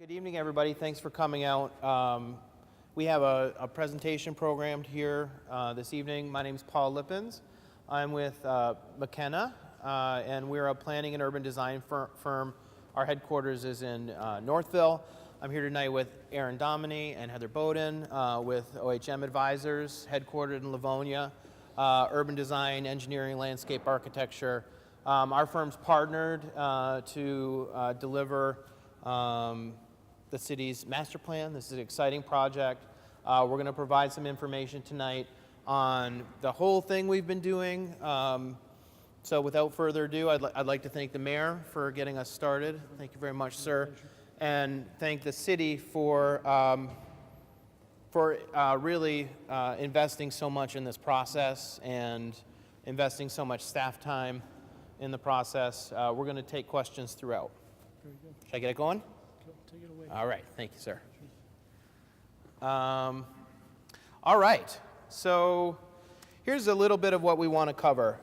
Good evening, everybody. Thanks for coming out. We have a presentation programmed here this evening. My name is Paul Lippens. I'm with McKenna, and we're a planning and urban design firm. Our headquarters is in Northville. I'm here tonight with Aaron Dominy and Heather Bowden with OHM Advisors, headquartered in Livonia, urban design, engineering, landscape architecture. Our firm's partnered to deliver the city's master plan. This is an exciting project. We're going to provide some information tonight on the whole thing we've been doing. So without further ado, I'd like to thank the mayor for getting us started. Thank you very much, sir. And thank the city for really investing so much in this process and investing so much staff time in the process. We're going to take questions throughout. Very good. Should I get it going? Take it away. All right, thank you, sir. All right, so here's a little bit of what we want to cover.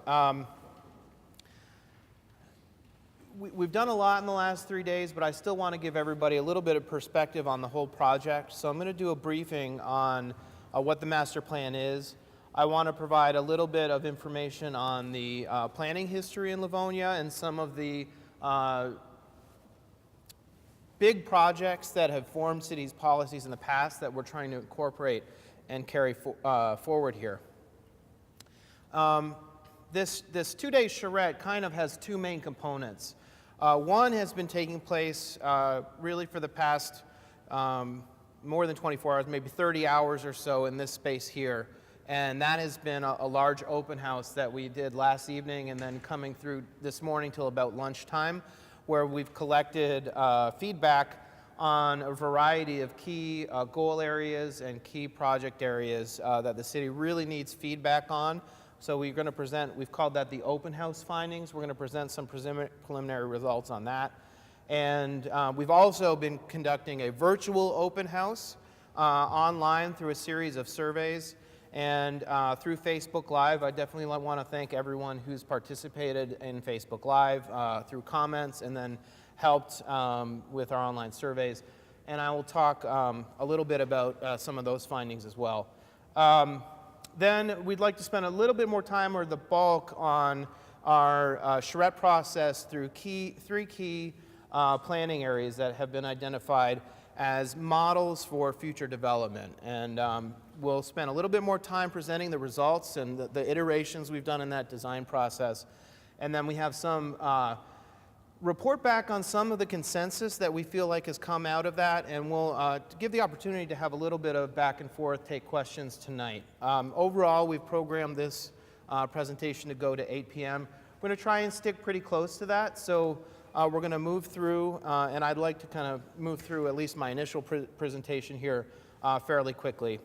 We've done a lot in the last 3 days, but I still want to give everybody a little bit of perspective on the whole project. So I'm going to do a briefing on what the master plan is. I want to provide a little bit of information on the planning history in Livonia and some of the big projects that have formed cities' policies in the past that we're trying to incorporate and carry forward here. This 2-day charrette kind of has two main components. One has been taking place really for the past more than 24 hours, maybe 30 hours or so in this space here. And that has been a large open house that we did last evening and then coming through this morning till about lunchtime, where we've collected feedback on a variety of key goal areas and key project areas that the city really needs feedback on. So we're going to present, we've called that the open house findings. We're going to present some preliminary results on that. And we've also been conducting a virtual open house online through a series of surveys and through Facebook Live. I definitely want to thank everyone who's participated in Facebook Live through comments and then helped with our online surveys. And I will talk a little bit about some of those findings as well. Then we'd like to spend a little bit more time or the bulk on our charrette process through three key planning areas that have been identified as models for future development. And we'll spend a little bit more time presenting the results and the iterations we've done in that design process. And then we have some report back on some of the consensus that we feel like has come out of that, and we'll give the opportunity to have a little bit of back and forth, take questions tonight. Overall, we've programmed this presentation to go to 8 p.m. We're going to try and stick pretty close to that, so we're going to move through, and I'd like to kind of move through at least my initial presentation here fairly quickly.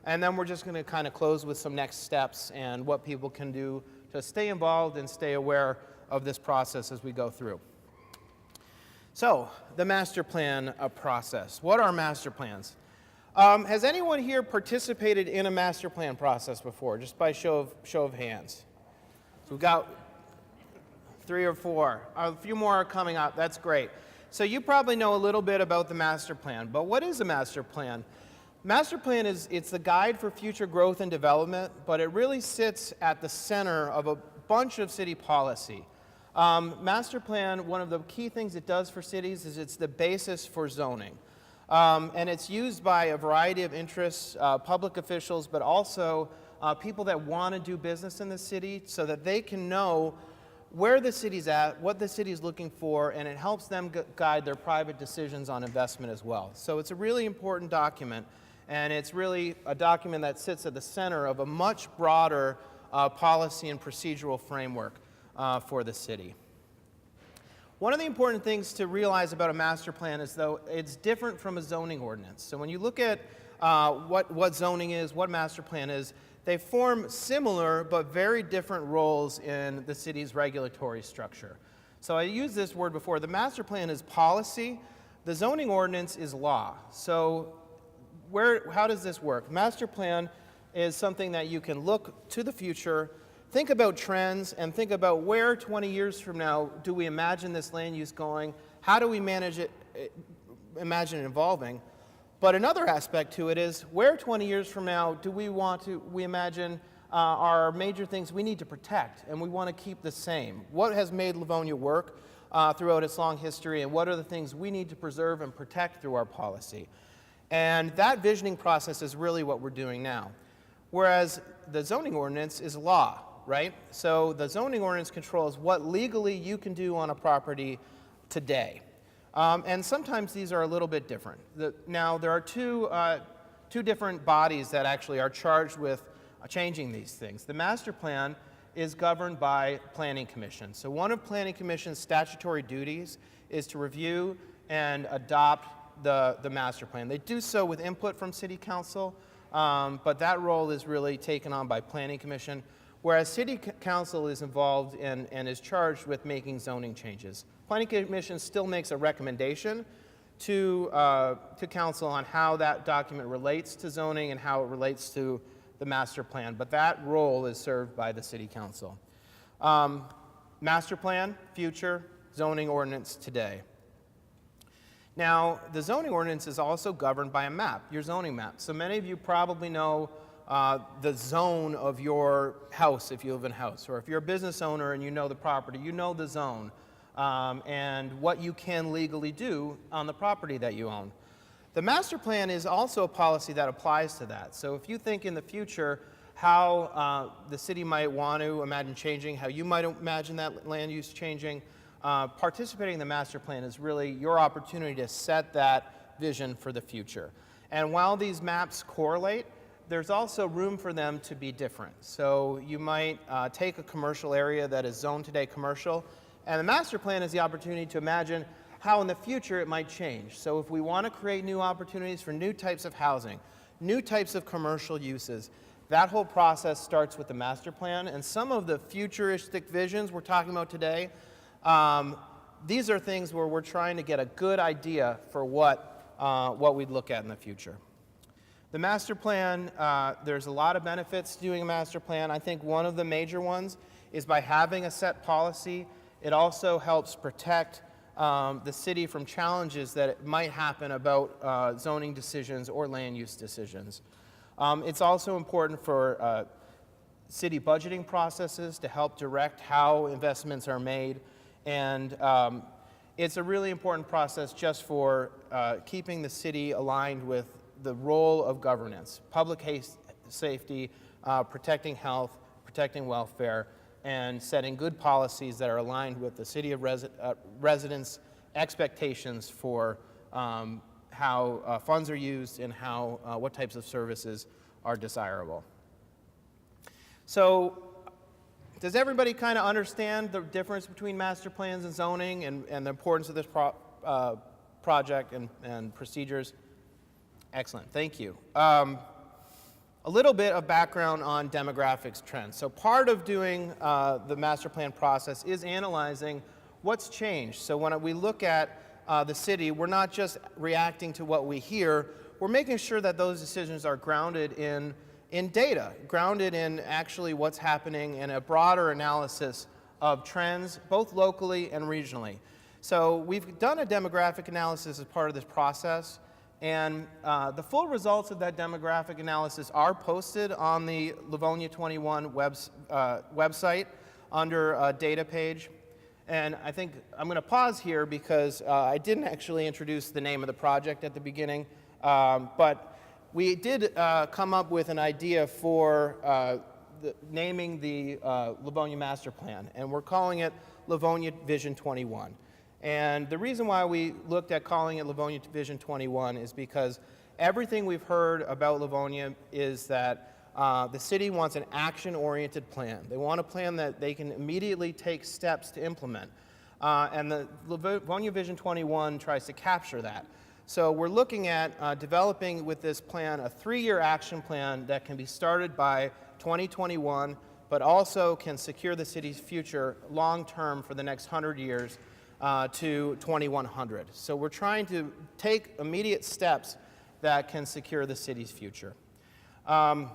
And then we're just going to kind of close with some next steps and what people can do to stay involved and stay aware of this process as we go through. So, the master plan process. What are master plans? Has anyone here participated in a master plan process before, just by show of hands? So we've got 3 or 4. A few more are coming up. That's great. So you probably know a little bit about the master plan, but what is a master plan? Master plan it's the guide for future growth and development, but it really sits at the center of a bunch of city policy. Master plan, one of the key things it does for cities is it's the basis for zoning. And it's used by a variety of interests, public officials, but also people that want to do business in the city so that they can know where the city's at, what the city's looking for, and it helps them guide their private decisions on investment as well. So it's a really important document, and it's really a document that sits at the center of a much broader policy and procedural framework for the city. One of the important things to realize about a master plan is, though, it's different from a zoning ordinance. So when you look at what zoning is, what master plan is, they form similar but very different roles in the city's regulatory structure. So I used this word before. The master plan is policy. The zoning ordinance is law. So how does this work? Master plan is something that you can look to the future, think about trends, and think about where 20 years from now do we imagine this land use going? How do we manage it imagine it evolving. But another aspect to it is, where 20 years from now do we imagine are major things we need to protect and we want to keep the same? What has made Livonia work throughout its long history, and what are the things we need to preserve and protect through our policy? And that visioning process is really what we're doing now. Whereas the zoning ordinance is law, right? So the zoning ordinance controls what legally you can do on a property today. And sometimes these are a little bit different. Now, there are two different bodies that actually are charged with changing these things. The master plan is governed by Planning Commission. So one of Planning Commission's statutory duties is to review and adopt the master plan. They do so with input from City Council, but that role is really taken on by Planning Commission, whereas City Council is involved and is charged with making zoning changes. Planning Commission still makes a recommendation to Council on how that document relates to zoning and how it relates to the master plan, but that role is served by the City Council. Master plan, future, zoning ordinance today. Now, the zoning ordinance is also governed by a map, your zoning map. So many of you probably know the zone of your house if you live in a house, or if you're a business owner and you know the property, you know the zone and what you can legally do on the property that you own. The master plan is also a policy that applies to that. So if you think in the future how the city might want to imagine changing, how you might imagine that land use changing, participating in the master plan is really your opportunity to set that vision for the future. And while these maps correlate, there's also room for them to be different. So you might take a commercial area that is zoned today commercial, and the master plan is the opportunity to imagine how in the future it might change. So if we want to create new opportunities for new types of housing, new types of commercial uses, that whole process starts with the master plan. And some of the futuristic visions we're talking about today, these are things where we're trying to get a good idea for what we'd look at in the future. The master plan, there's a lot of benefits to doing a master plan. I think one of the major ones is by having a set policy, it also helps protect the city from challenges that might happen about zoning decisions or land use decisions. It's also important for city budgeting processes to help direct how investments are made, and it's a really important process just for keeping the city aligned with the role of governance, public safety, protecting health, protecting welfare, and setting good policies that are aligned with the city of residents' expectations for how funds are used and how what types of services are desirable. So, does everybody kind of understand the difference between master plans and zoning and the importance of this project and procedures? Excellent, thank you. A little bit of background on demographics trends. So part of doing the master plan process is analyzing what's changed. So when we look at the city, we're not just reacting to what we hear, we're making sure that those decisions are grounded in data, grounded in actually what's happening in a broader analysis of trends, both locally and regionally. So we've done a demographic analysis as part of this process, and the full results of that demographic analysis are posted on the LivoniaTV website under a data page. And I think I'm going to pause here because I didn't actually introduce the name of the project at the beginning, but we did come up with an idea for naming the Livonia Master Plan, and we're calling it LivoniaVision21. And the reason why we looked at calling it LivoniaVision21 is because everything we've heard about Livonia is that the city wants an action-oriented plan. They want a plan that they can immediately take steps to implement. And the LivoniaVision21 tries to capture that. So we're looking at developing with this plan a 3-year action plan that can be started by 2021, but also can secure the city's future long-term for the next 100 years to 2100. So we're trying to take immediate steps that can secure the city's future. And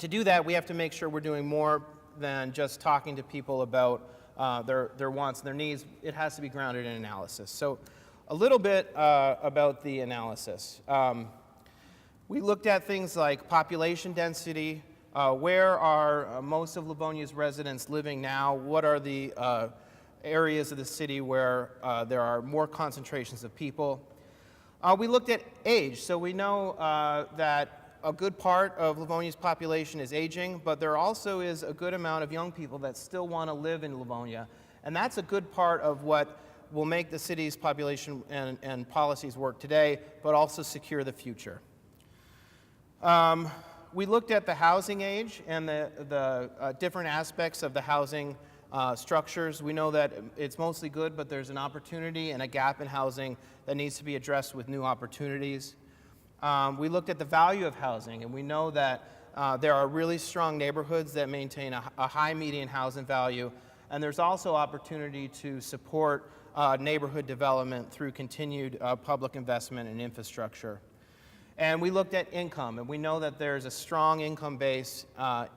to do that, we have to make sure we're doing more than just talking to people about their wants and their needs. It has to be grounded in analysis. So A little bit about the analysis. We looked at things like population density, where are most of Livonia's residents living now, what are the areas of the city where there are more concentrations of people. We looked at age, so we know that a good part of Livonia's population is aging, but there also is a good amount of young people that still want to live in Livonia, and that's a good part of what will make the city's population and policies work today, but also secure the future. We looked at the housing age and the different aspects of the housing structures. We know that it's mostly good, but there's an opportunity and a gap in housing that needs to be addressed with new opportunities. We looked at the value of housing, and we know that there are really strong neighborhoods that maintain a high median housing value, and there's also opportunity to support neighborhood development through continued public investment in infrastructure. And we looked at income, and we know that there's a strong income base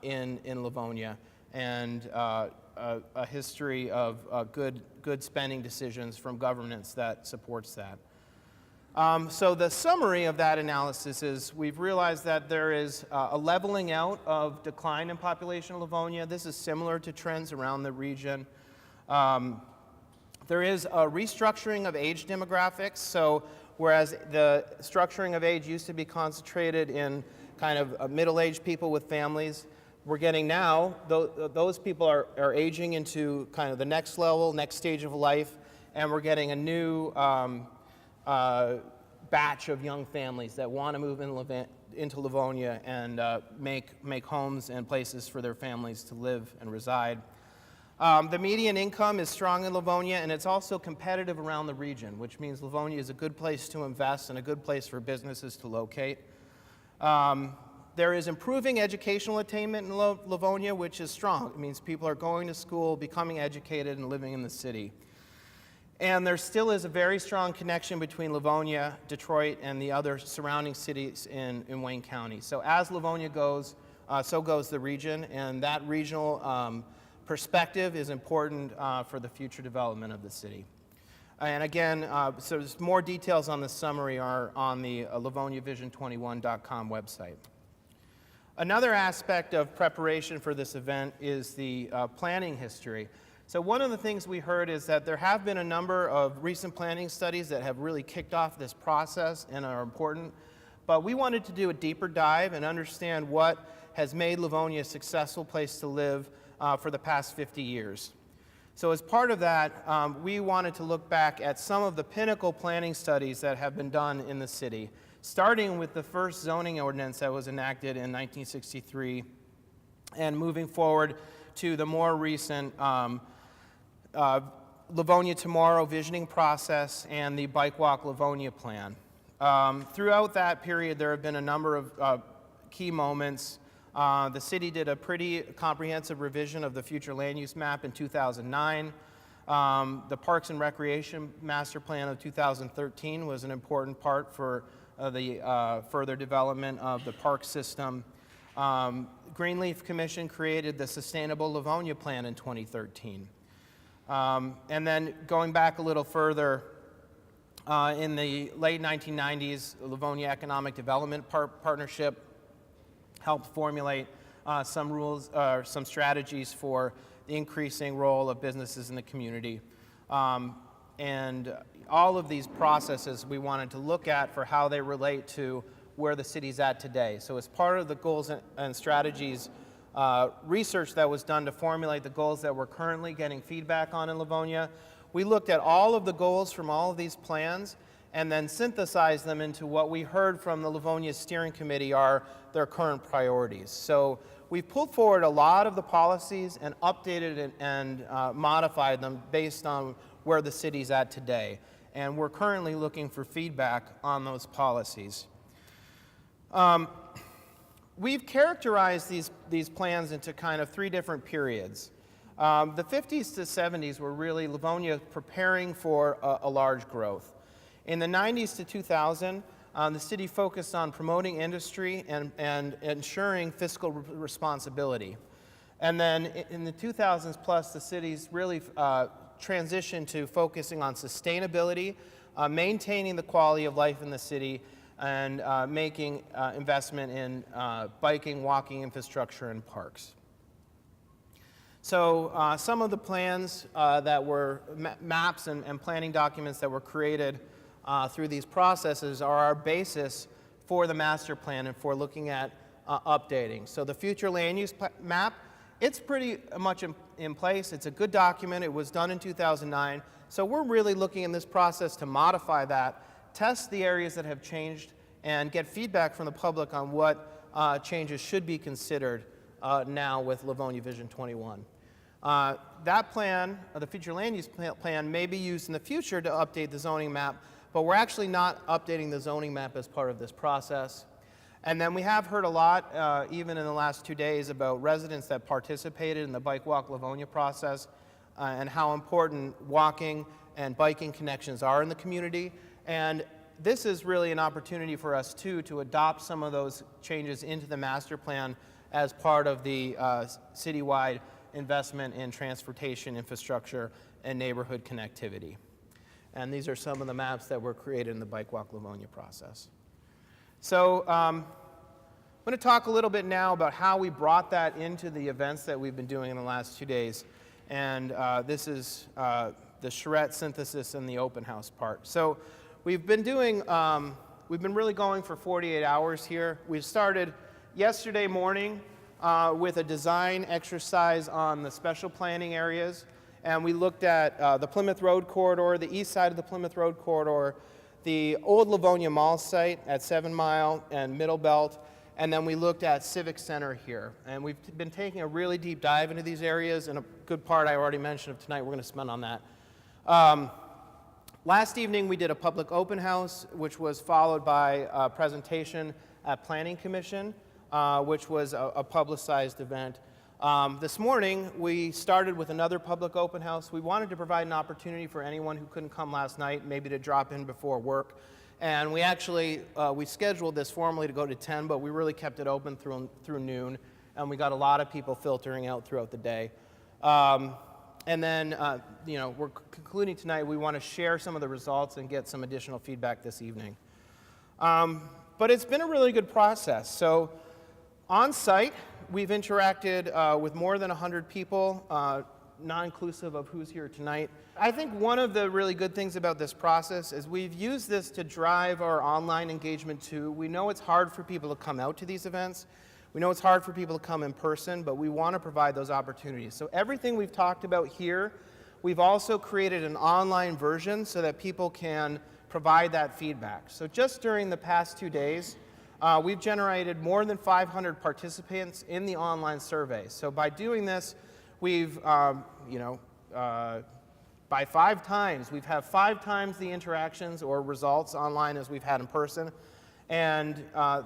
in Livonia, and a history of good spending decisions from governments that supports that. So the summary of that analysis is we've realized that there is a leveling out of decline in population in Livonia. This is similar to trends around the region. There is a restructuring of age demographics, so whereas the structuring of age used to be concentrated in kind of middle-aged people with families, we're getting now, those people are aging into kind of the next level, next stage of life, and we're getting a new batch of young families that want to move into Livonia and make homes and places for their families to live and reside. The median income is strong in Livonia, and it's also competitive around the region, which means Livonia is a good place to invest and a good place for businesses to locate. There is improving educational attainment in Livonia, which is strong. It means people are going to school, becoming educated, and living in the city. And there still is a very strong connection between Livonia, Detroit, and the other surrounding cities in Wayne County. So as Livonia goes, so goes the region, and that regional perspective is important for the future development of the city. And again, so there's more details on the summary are on the LivoniaVision21.com website. Another aspect of preparation for this event is the planning history. So one of the things we heard is that there have been a number of recent planning studies that have really kicked off this process and are important, but we wanted to do a deeper dive and understand what has made Livonia a successful place to live for the past 50 years. So as part of that, we wanted to look back at some of the pinnacle planning studies that have been done in the city, starting with the first zoning ordinance that was enacted in 1963 and moving forward to the more recent Livonia Tomorrow visioning process and the Bike Walk Livonia plan. Throughout that period, there have been a number of key moments. The city did a pretty comprehensive revision of the future land use map in 2009. The Parks and Recreation Master Plan of 2013 was an important part for the further development of the park system. Greenleaf Commission created the Sustainable Livonia Plan in 2013. And then going back a little further, in the late 1990s, the Livonia Economic Development Partnership helped formulate some rules, some strategies for the increasing role of businesses in the community. And all of these processes we wanted to look at for how they relate to where the city's at today. So as part of the goals and strategies research that was done to formulate the goals that we're currently getting feedback on in Livonia, we looked at all of the goals from all of these plans and then synthesized them into what we heard from the Livonia Steering Committee are their current priorities. So we've pulled forward a lot of the policies and updated and modified them based on where the city's at today. And we're currently looking for feedback on those policies. We've characterized these plans into kind of three different periods. The 50s to 70s were really Livonia preparing for a large growth. In the 90s to 2000, the city focused on promoting industry and ensuring fiscal responsibility. And then in the 2000s plus, the city's really transition to focusing on sustainability, maintaining the quality of life in the city, and making investment in biking, walking infrastructure, and parks. So some of the plans that were maps and planning documents that were created through these processes are our basis for the master plan and for looking at updating. So the future land use map, it's pretty much in place. It's a good document. It was done in 2009. So we're really looking in this process to modify that, test the areas that have changed, and get feedback from the public on what changes should be considered now with Livonia Vision 21. That plan, the future land use plan, may be used in the future to update the zoning map, but we're actually not updating the zoning map as part of this process. And then we have heard a lot, even in the last 2 days, about residents that participated in the Bike Walk Livonia process and how important walking and biking connections are in the community. And this is really an opportunity for us, too, to adopt some of those changes into the master plan as part of the citywide investment in transportation infrastructure and neighborhood connectivity. And these are some of the maps that were created in the Bike Walk Livonia process. So I'm going to talk a little bit now about how we brought that into the events that we've been doing in the last 2 days. And this is the Charrette Synthesis and the open house part. So we've been doing, we've been really going for 48 hours here. We started yesterday morning with a design exercise on the special planning areas. And we looked at the Plymouth Road corridor, the east side of the Plymouth Road corridor, the old Livonia Mall site at 7 Mile and Middle Belt, and then we looked at Civic Center here. And we've been taking a really deep dive into these areas, and a good part I already mentioned of tonight we're going to spend on that. Last evening we did a public open house, which was followed by a presentation at Planning Commission, which was a publicized event. This morning, we started with another public open house. We wanted to provide an opportunity for anyone who couldn't come last night, maybe to drop in before work. And we actually, we scheduled this formally to go to 10, but we really kept it open through noon, and we got a lot of people filtering out throughout the day. And then, you know, we're concluding tonight. We want to share some of the results and get some additional feedback this evening. But it's been a really good process. So on site, we've interacted with more than 100 people, non-inclusive of who's here tonight. I think one of the really good things about this process is we've used this to drive our online engagement too. We know it's hard for people to come out to these events. We know it's hard for people to come in person, but we want to provide those opportunities. So everything we've talked about here, we've also created an online version so that people can provide that feedback. So just during the past 2 days, we've generated more than 500 participants in the online survey. So by doing this, we've, by 5 times, we've had 5 times the interactions or results online as we've had in person. And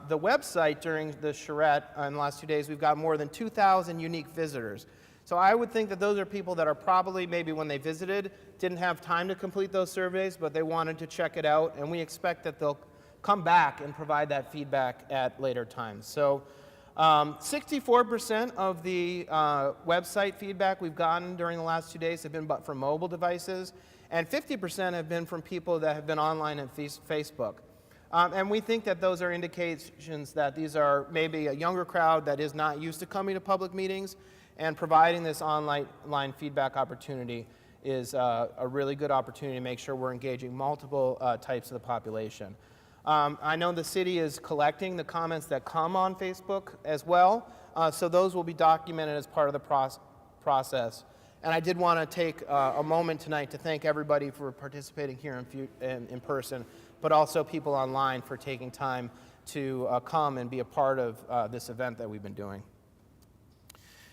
the website during the Charrette in the last 2 days, we've got more than 2,000 unique visitors. So I would think that those are people that are probably, maybe when they visited, didn't have time to complete those surveys, but they wanted to check it out. And we expect that they'll come back and provide that feedback at later times. So 64% of the website feedback we've gotten during the last 2 days have been from mobile devices, and 50% have been from people that have been online at Facebook. And we think that those are indications that these are maybe a younger crowd that is not used to coming to public meetings, and providing this online feedback opportunity is a really good opportunity to make sure we're engaging multiple types of the population. I know the city is collecting the comments that come on Facebook as well, so those will be documented as part of the process. And I did want to take a moment tonight to thank everybody for participating here in person, but also people online for taking time to come and be a part of this event that we've been doing.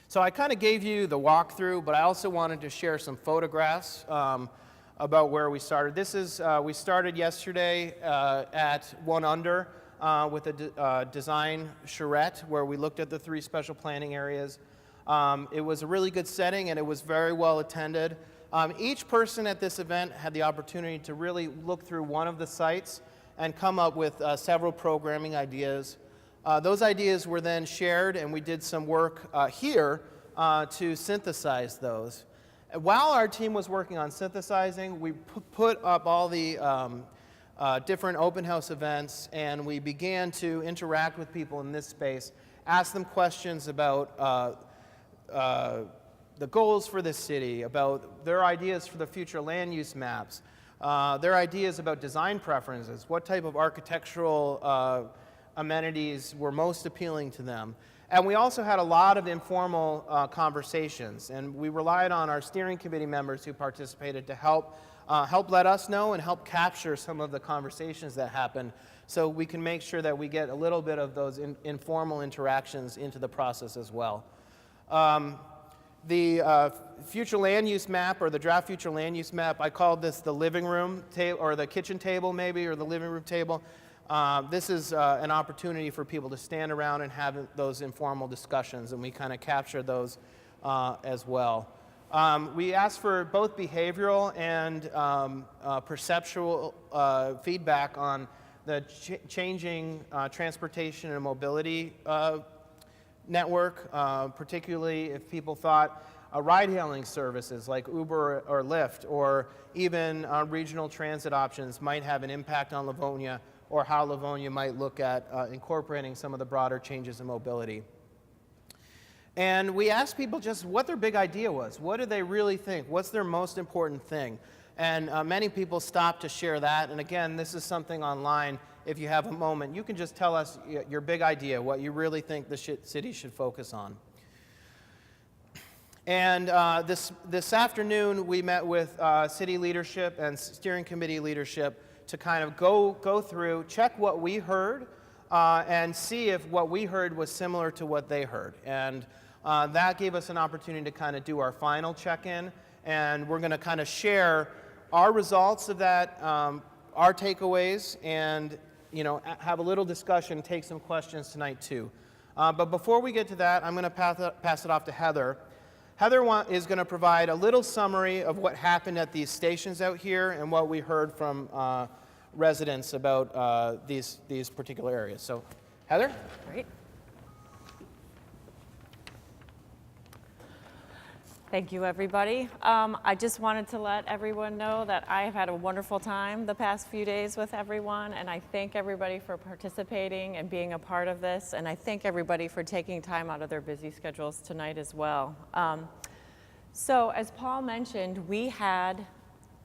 So I kind of gave you the walkthrough, but I also wanted to share some photographs about where we started. This is, we started yesterday at 1 Under with a design charrette where we looked at the 3 special planning areas. It was a really good setting and it was very well attended. Each person at this event had the opportunity to really look through one of the sites and come up with several programming ideas. Those ideas were then shared, and we did some work here to synthesize those. While our team was working on synthesizing, we put up all the different open house events, and we began to interact with people in this space, ask them questions about the goals for the city, about their ideas for the future land use maps, their ideas about design preferences, what type of architectural amenities were most appealing to them. And we also had a lot of informal conversations, and we relied on our steering committee members who participated to help let us know and help capture some of the conversations that happened, so we can make sure that we get a little bit of those informal interactions into the process as well. The future land use map, or the draft future land use map, I called this the living room table, or the kitchen table maybe, or the living room table. This is an opportunity for people to stand around and have those informal discussions, and we kind of capture those as well. We asked for both behavioral and perceptual feedback on the changing transportation and mobility network, particularly if people thought ride-hailing services like Uber or Lyft, or even regional transit options might have an impact on Livonia, or how Livonia might look at incorporating some of the broader changes in mobility. And we asked people just what their big idea was. What do they really think? What's their most important thing? And many people stopped to share that. And again, this is something online. If you have a moment, you can just tell us your big idea, what you really think the city should focus on. And this afternoon, we met with city leadership and steering committee leadership to kind of go through, check what we heard, and see if what we heard was similar to what they heard. And that gave us an opportunity to kind of do our final check-in, and we're going to kind of share our results of that, our takeaways, and have a little discussion, take some questions tonight too. But before we get to that, I'm going to pass it off to Heather. Heather is going to provide a little summary of what happened at these stations out here and what we heard from residents about these particular areas. So, Heather? Great. Thank you, everybody. I just wanted to let everyone know that I have had a wonderful time the past few days with everyone, and I thank everybody for participating and being a part of this, and I thank everybody for taking time out of their busy schedules tonight as well. So, as Paul mentioned, we had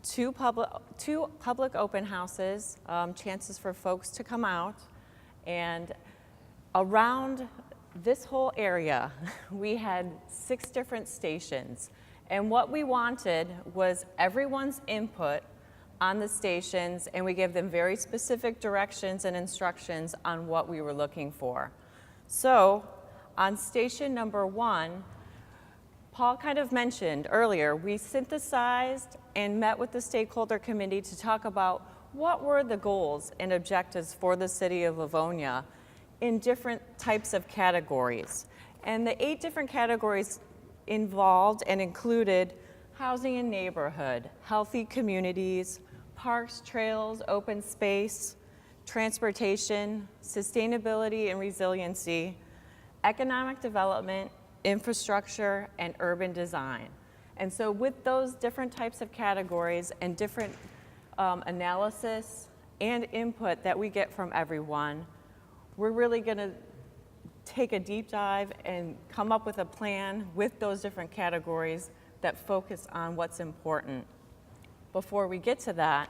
two public open houses, chances for folks to come out, and around this whole area, we had 6 different stations, and what we wanted was everyone's input on the stations, and we gave them very specific directions and instructions on what we were looking for. So, on station number 1, Paul kind of mentioned earlier, we synthesized and met with the stakeholder committee to talk about what were the goals and objectives for the city of Livonia in different types of categories. And the 8 different categories involved and included housing and neighborhood, healthy communities, parks, trails, open space, transportation, sustainability and resiliency, economic development, infrastructure, and urban design. And so with those different types of categories and different analysis and input that we get from everyone, we're really going to take a deep dive and come up with a plan with those different categories that focus on what's important. Before we get to that,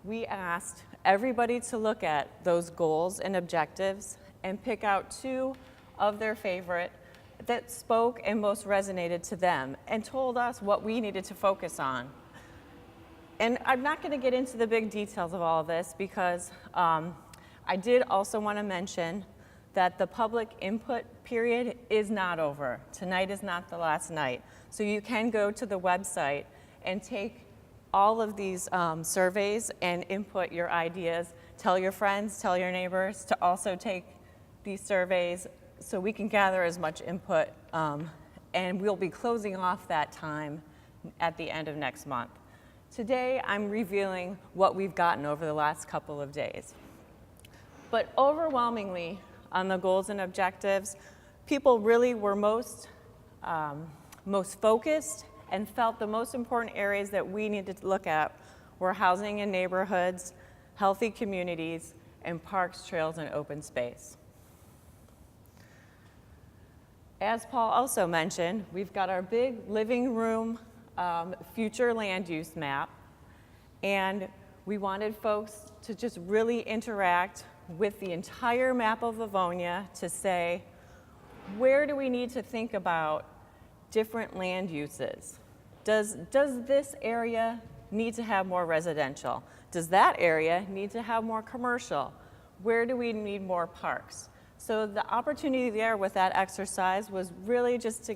we asked everybody to look at those goals and objectives and pick out 2 of their favorite that spoke and most resonated to them and told us what we needed to focus on. And I'm not going to get into the big details of all of this because I did also want to mention that the public input period is not over. Tonight is not the last night. So you can go to the website and take all of these surveys and input your ideas. Tell your friends, tell your neighbors to also take these surveys so we can gather as much input. And we'll be closing off that time at the end of next month. Today, I'm revealing what we've gotten over the last couple of days. But overwhelmingly, on the goals and objectives, people really were most focused and felt the most important areas that we needed to look at were housing and neighborhoods, healthy communities, and parks, trails, and open space. As Paul also mentioned, we've got our big living room future land use map, and we wanted folks to just really interact with the entire map of Livonia to say, where do we need to think about different land uses? Does this area need to have more residential? Does that area need to have more commercial? Where do we need more parks? So the opportunity there with that exercise was really just to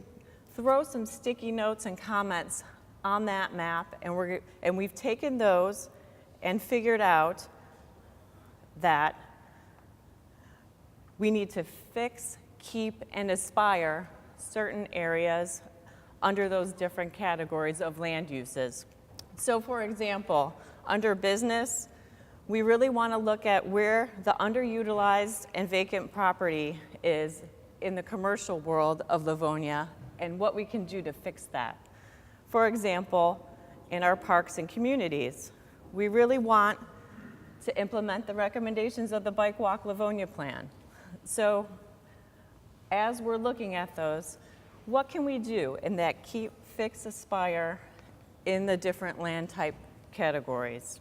throw some sticky notes and comments on that map, and we've taken those and figured out that we need to fix, keep, and aspire certain areas under those different categories of land uses. So for example, under business, we really want to look at where the underutilized and vacant property is in the commercial world of Livonia and what we can do to fix that. For example, in our parks and communities, we really want to implement the recommendations of the Bike Walk Livonia plan. So as we're looking at those, what can we do in that keep, fix, aspire in the different land type categories?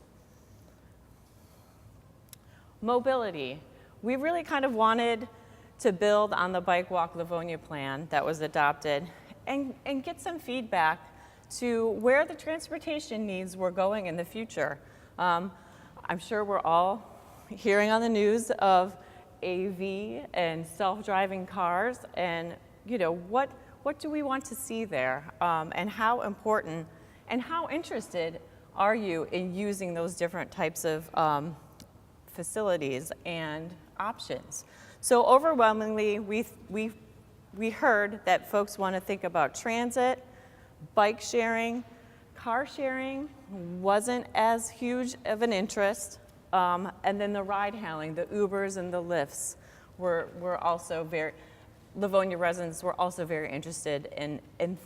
Mobility. We really kind of wanted to build on the Bike Walk Livonia plan that was adopted and get some feedback to where the transportation needs were going in the future. I'm sure we're all hearing on the news of AV and self-driving cars, and what do we want to see there, and how important and how interested are you in using those different types of facilities and options? So overwhelmingly, we heard that folks want to think about transit, bike sharing. Car sharing wasn't as huge of an interest, and then the ride hailing, the Ubers and the Lyfts were also Livonia residents were also very interested in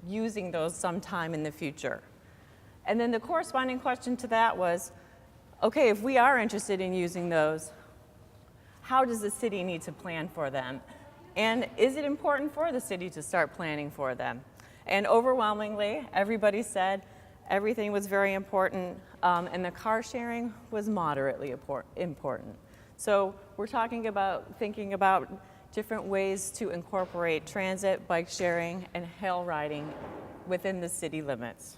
using those sometime in the future. And then the corresponding question to that was, okay, if we are interested in using those, how does the city need to plan for them? And is it important for the city to start planning for them? And overwhelmingly, everybody said everything was very important, and the car sharing was moderately important. So we're talking about thinking about different ways to incorporate transit, bike sharing, and hail riding within the city limits.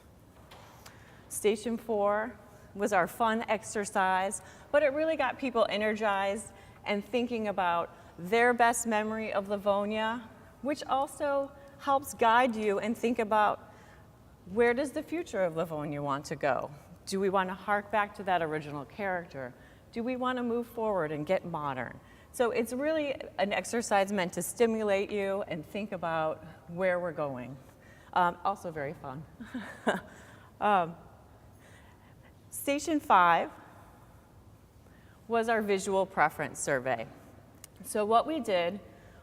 Station 4 was our fun exercise, but it really got people energized and thinking about their best memory of Livonia, which also helps guide you and think about, where does the future of Livonia want to go? Do we want to hark back to that original character? Do we want to move forward and get modern? So it's really an exercise meant to stimulate you and think about where we're going. Also very fun. Station 5 was our visual preference survey. So what we did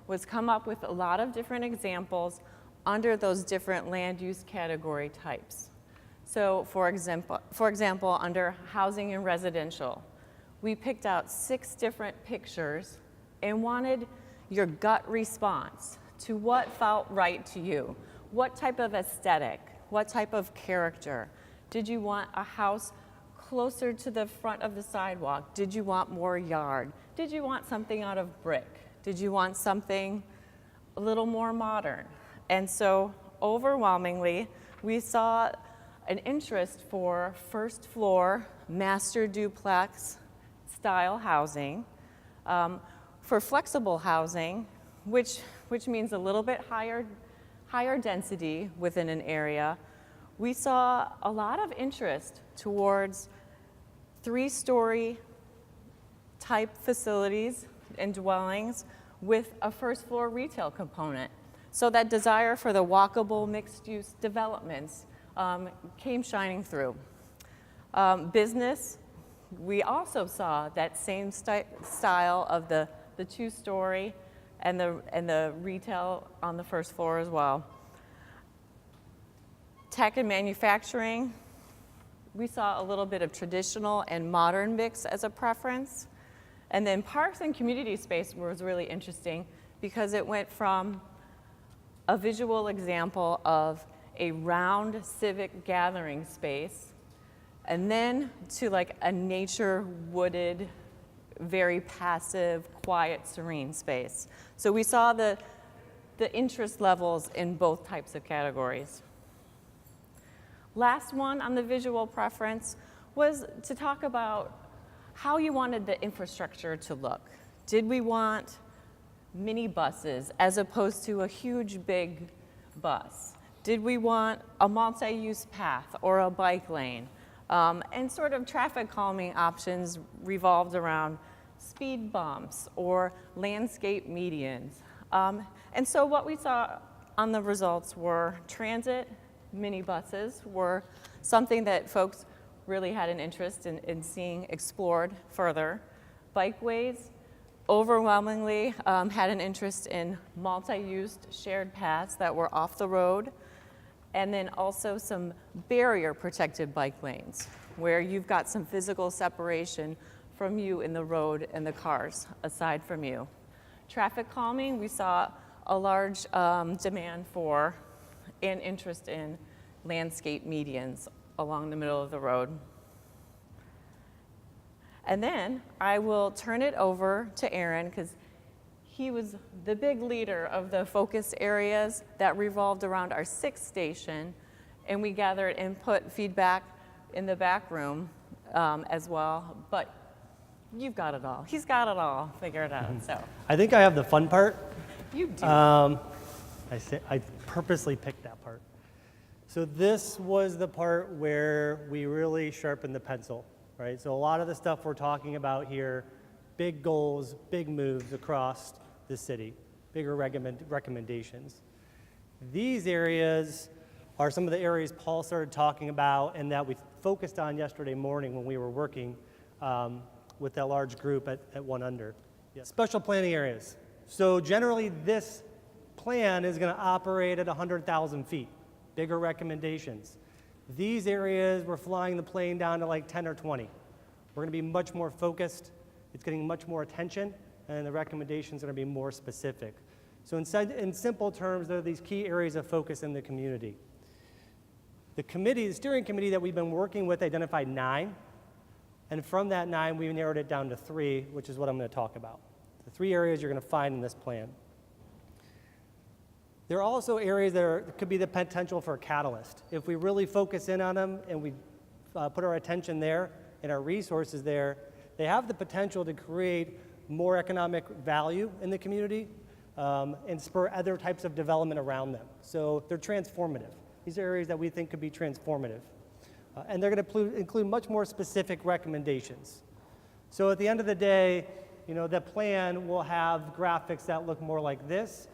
was come up with a lot of different examples under those different land use category types. So for example, under housing and residential, we picked out 6 different pictures and wanted your gut response to what felt right to you. What type of aesthetic? What type of character? Did you want a house closer to the front of the sidewalk? Did you want more yard? Did you want something out of brick? Did you want something a little more modern? And so overwhelmingly, we saw an interest for first floor master duplex style housing, for flexible housing, which means a little bit higher density within an area. We saw a lot of interest towards 3-story type facilities and dwellings with a first floor retail component. So that desire for the walkable mixed-use developments came shining through. Business, we also saw that same style of the 2-story and the retail on the first floor as well. Tech and manufacturing, we saw a little bit of traditional and modern mix as a preference. And then parks and community space was really interesting because it went from a visual example of a round civic gathering space and then to like a nature wooded, very passive, quiet, serene space. So we saw the interest levels in both types of categories. Last one on the visual preference was to talk about how you wanted the infrastructure to look. Did we want mini buses as opposed to a huge big bus? Did we want a multi-use path or a bike lane? And sort of traffic calming options revolved around speed bumps or landscape medians. And so what we saw on the results were transit minibuses were something that folks really had an interest in seeing explored further. Bikeways overwhelmingly had an interest in multi-used shared paths that were off the road, and then also some barrier protected bike lanes where you've got some physical separation from you in the road and the cars aside from you. Traffic calming, we saw a large demand for and interest in landscape medians along the middle of the road. And then I will turn it over to Aaron because he was the big leader of the focus areas that revolved around our 6th station, and we gathered input, feedback in the back room as well, but you've got it all. He's got it all figured out, so. I think I have the fun part. You do. I purposely picked that part. So this was the part where we really sharpened the pencil, right? So a lot of the stuff we're talking about here, big goals, big moves across the city, bigger recommendations. These areas are some of the areas Paul started talking about and that we focused on yesterday morning when we were working with that large group at One Under. Yeah. Special planning areas. So generally this plan is going to operate at 100,000 feet. Bigger recommendations. These areas, we're flying the plane down to like 10 or 20. We're going to be much more focused. It's getting much more attention, and the recommendations are going to be more specific. So in simple terms, there are these key areas of focus in the community. The steering committee that we've been working with identified 9, and from that 9, we narrowed it down to 3, which is what I'm going to talk about. The 3 areas you're going to find in this plan. There are also areas that could be the potential for a catalyst. If we really focus in on them and we put our attention there and our resources there, they have the potential to create more economic value in the community and spur other types of development around them. So they're transformative. These are areas that we think could be transformative. And they're going to include much more specific recommendations. So at the end of the day, the plan will have graphics that look more like this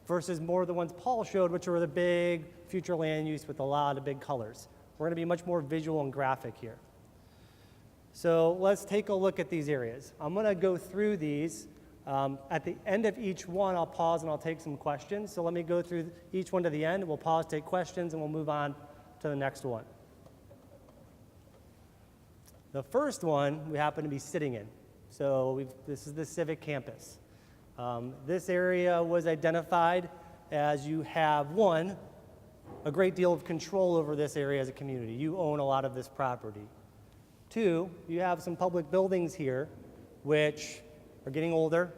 versus more of the ones Paul showed, which are the big future land use with a lot of big colors. We're going to be much more visual and graphic here. So let's take a look at these areas. I'm going to go through these. At the end of each one, I'll pause and I'll take some questions. So let me go through each one to the end. We'll pause, take questions, and we'll move on to the next one. The first one we happen to be sitting in. So this is the Civic Campus. This area was identified as you have, one, a great deal of control over this area as a community. You own a lot of this property. 2, you have some public buildings here which are getting older.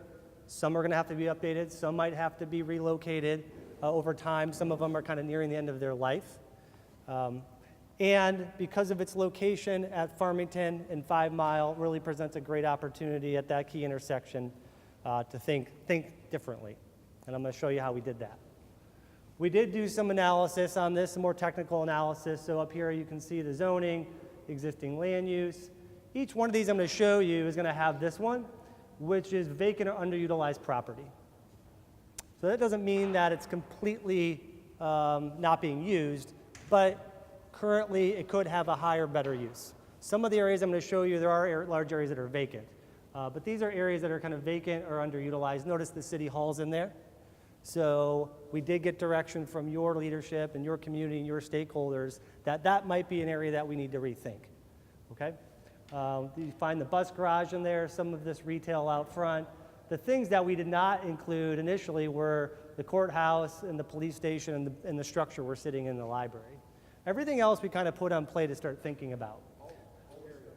Some are going to have to be updated. Some might have to be relocated over time. Some of them are kind of nearing the end of their life. And because of its location at Farmington and 5 Mile, really presents a great opportunity at that key intersection to think differently. And I'm going to show you how we did that. We did do some analysis on this, some more technical analysis. So up here you can see the zoning, existing land use. Each one of these I'm going to show you is going to have this one, which is vacant or underutilized property. So that doesn't mean that it's completely not being used, but currently it could have a higher, better use. Some of the areas I'm going to show you, there are large areas that are vacant. But these are areas that are kind of vacant or underutilized. Notice the city hall's in there. So we did get direction from your leadership and your community and your stakeholders that that might be an area that we need to rethink, okay? You find the bus garage in there, some of this retail out front. The things that we did not include initially were the courthouse and the police station and the structure we're sitting in the library. Everything else we kind of put on play to start thinking about.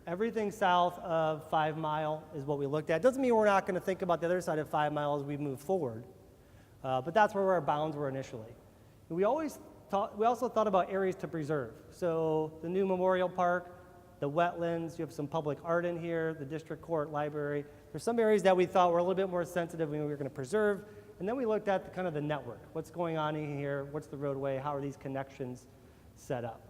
Everything south of 5 Mile is what we looked at. Doesn't mean we're not going to think about the other side of 5 Mile as we move forward, but that's where our bounds were initially. We also thought about areas to preserve. So the new memorial park, the wetlands, you have some public art in here, the district court, library. There's some areas that we thought were a little bit more sensitive and we were going to preserve. And then we looked at kind of the network. What's going on in here? What's the roadway? How are these connections set up?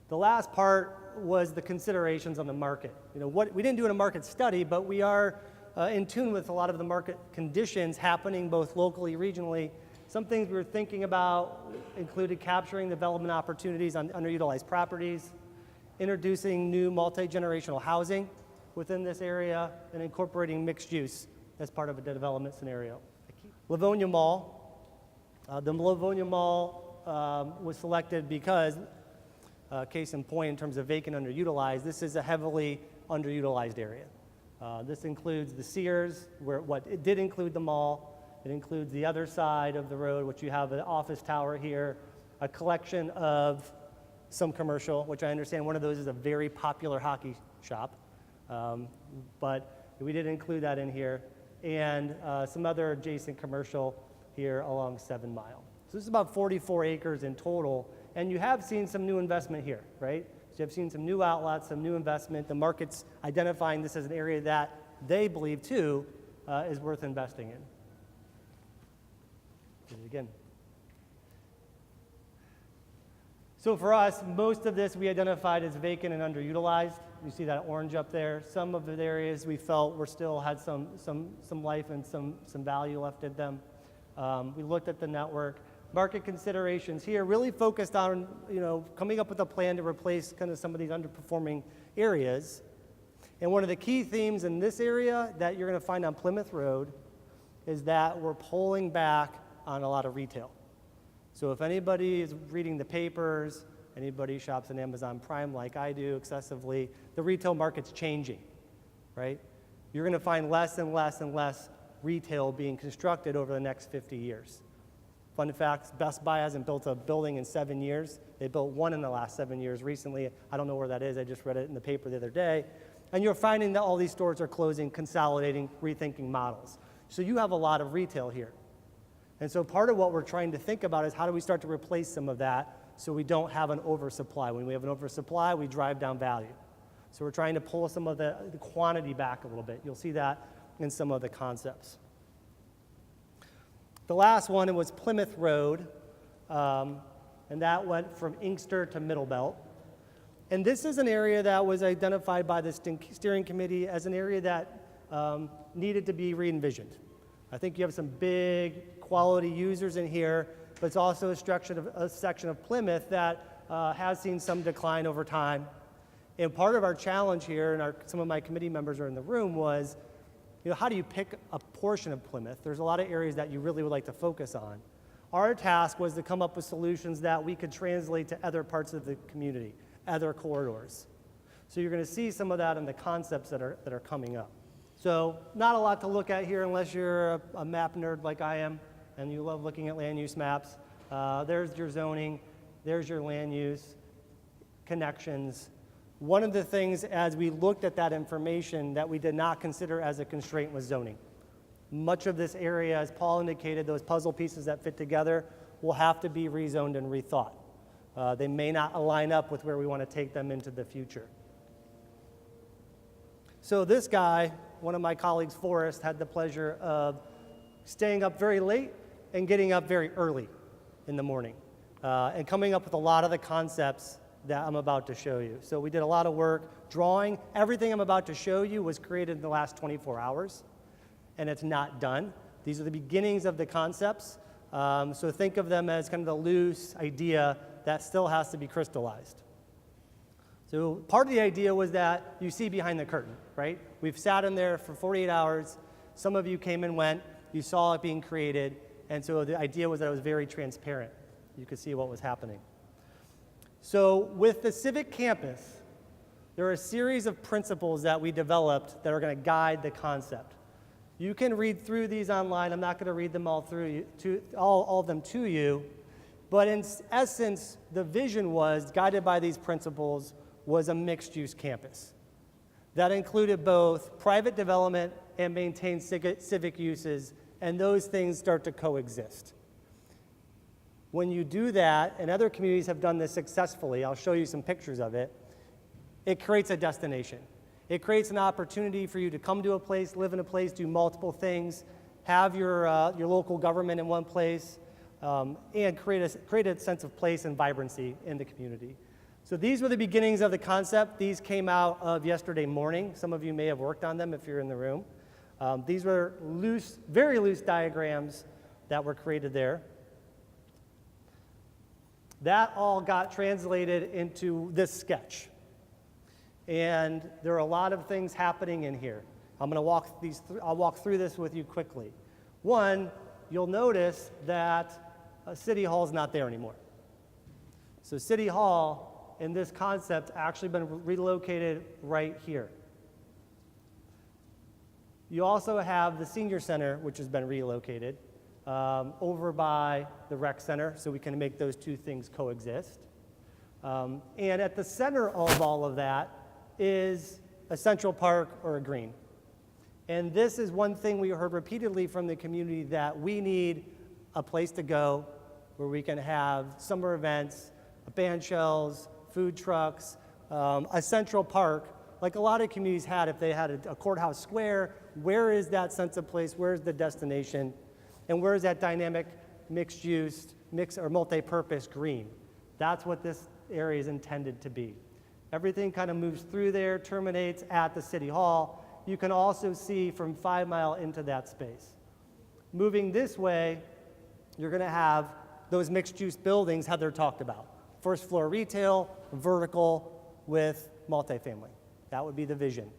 The last part was the considerations on the market. You know, we didn't do a market study, but we are in tune with a lot of the market conditions happening both locally, regionally. Some things we were thinking about included capturing development opportunities on underutilized properties, introducing new multi-generational housing within this area, and incorporating mixed use as part of a development scenario. Livonia Mall. The Livonia Mall was selected because, case in point in terms of vacant underutilized, this is a heavily underutilized area. This includes the Sears, it did include the mall. It includes the other side of the road, which you have an office tower here, a collection of some commercial, which I understand one of those is a very popular hockey shop, but we did include that in here, and some other adjacent commercial here along 7 Mile. So this is about 44 acres in total, and you have seen some new investment here, right? So you have seen some new outlets, some new investment. The market's identifying this as an area that they believe, too, is worth investing in. Do it again. So for us, most of this we identified as vacant and underutilized. You see that orange up there. Some of the areas we felt were still had some life and some value left in them. We looked at the network. Market considerations here really focused on, coming up with a plan to replace kind of some of these underperforming areas. And one of the key themes in this area that you're going to find on Plymouth Road is that we're pulling back on a lot of retail. So if anybody is reading the papers, anybody shops on Amazon Prime like I do excessively, the retail market's changing, right? You're going to find less and less and less retail being constructed over the next 50 years. Fun fact, Best Buy hasn't built a building in 7 years. They built one in the last 7 years recently. I don't know where that is. I just read it in the paper the other day. And you're finding that all these stores are closing, consolidating, rethinking models. So you have a lot of retail here. And so part of what we're trying to think about is how do we start to replace some of that so we don't have an oversupply. When we have an oversupply, we drive down value. So we're trying to pull some of the quantity back a little bit. You'll see that in some of the concepts. The last one was Plymouth Road, and that went from Inkster to Middlebelt. And this is an area that was identified by the steering committee as an area that needed to be re-envisioned. I think you have some big quality users in here, but it's also a section of Plymouth that has seen some decline over time. And part of our challenge here, and some of my committee members are in the room, was how do you pick a portion of Plymouth? There's a lot of areas that you really would like to focus on. Our task was to come up with solutions that we could translate to other parts of the community, other corridors. So you're going to see some of that in the concepts that are coming up. So not a lot to look at here unless you're a map nerd like I am and you love looking at land use maps. There's your zoning, there's your land use, connections. One of the things as we looked at that information that we did not consider as a constraint was zoning. Much of this area, as Paul indicated, those puzzle pieces that fit together will have to be rezoned and rethought. They may not align up with where we want to take them into the future. So this guy, one of my colleagues, Forrest, had the pleasure of staying up very late and getting up very early in the morning and coming up with a lot of the concepts that I'm about to show you. So we did a lot of work drawing. Everything I'm about to show you was created in the last 24 hours, and it's not done. These are the beginnings of the concepts. So think of them as kind of the loose idea that still has to be crystallized. So part of the idea was that you see behind the curtain, right? We've sat in there for 48 hours. Some of you came and went. You saw it being created. And so the idea was that it was very transparent. You could see what was happening. So with the Civic Campus, there are a series of principles that we developed that are going to guide the concept. You can read through these online. I'm not going to read them all of them to you. But in essence, the vision was, guided by these principles, was a mixed-use campus. That included both private development and maintained civic uses, and those things start to coexist. When you do that, and other communities have done this successfully, I'll show you some pictures of it, it creates a destination. It creates an opportunity for you to come to a place, live in a place, do multiple things, have your local government in one place, and create a sense of place and vibrancy in the community. So these were the beginnings of the concept. These came out of yesterday morning. Some of you may have worked on them if you're in the room. These were loose, very loose diagrams that were created there. That all got translated into this sketch. And there are a lot of things happening in here. I'm going to I'll walk through this with you quickly. One, you'll notice that City Hall is not there anymore. So City Hall in this concept actually been relocated right here. You also have the Senior Center, which has been relocated over by the Rec Center, so we can make those two things coexist. And at the center of all of that is a central park or a green. And this is one thing we heard repeatedly from the community, that we need a place to go where we can have summer events, band shells, food trucks, a central park, like a lot of communities had if they had a courthouse square. Where is that sense of place? Where's the destination? And where's that dynamic mixed-use, or multi-purpose green? That's what this area is intended to be. Everything kind of moves through there, terminates at the City Hall. You can also see from 5 Mile into that space. Moving this way, you're going to have those mixed-use buildings Heather talked about. First floor retail, vertical with multifamily. That would be the vision.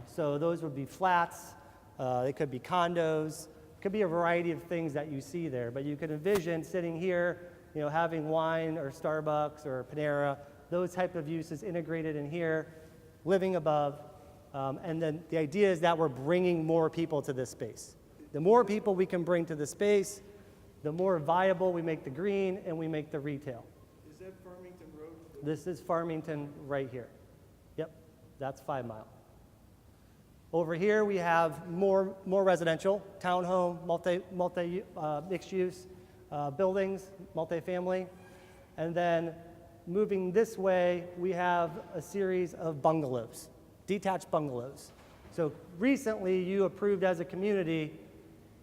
So those would be flats. They could be condos. It could be a variety of things that you see there. But you could envision sitting here, having wine or Starbucks or Panera, those type of uses integrated in here, living above. And then the idea is that we're bringing more people to this space. The more people we can bring to the space, the more viable we make the green and we make the retail. Is that Farmington Road? This is Farmington right here. Yep, that's 5 Mile. Over here we have more residential, townhome, mixed use buildings, multifamily. And then moving this way, we have a series of bungalows, detached bungalows. So recently you approved as a community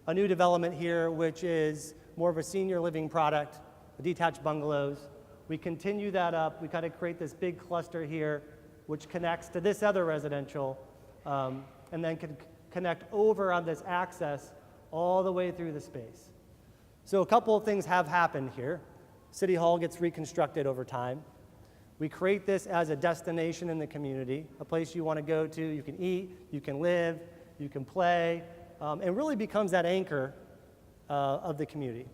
a new development here, which is more of a senior living product, detached bungalows. We continue that up. We kind of create this big cluster here, which connects to this other residential, and then can connect over on this access all the way through the space. So a couple of things have happened here. City Hall gets reconstructed over time. We create this as a destination in the community, a place you want to go to. You can eat, you can live, you can play, and really becomes that anchor of the community.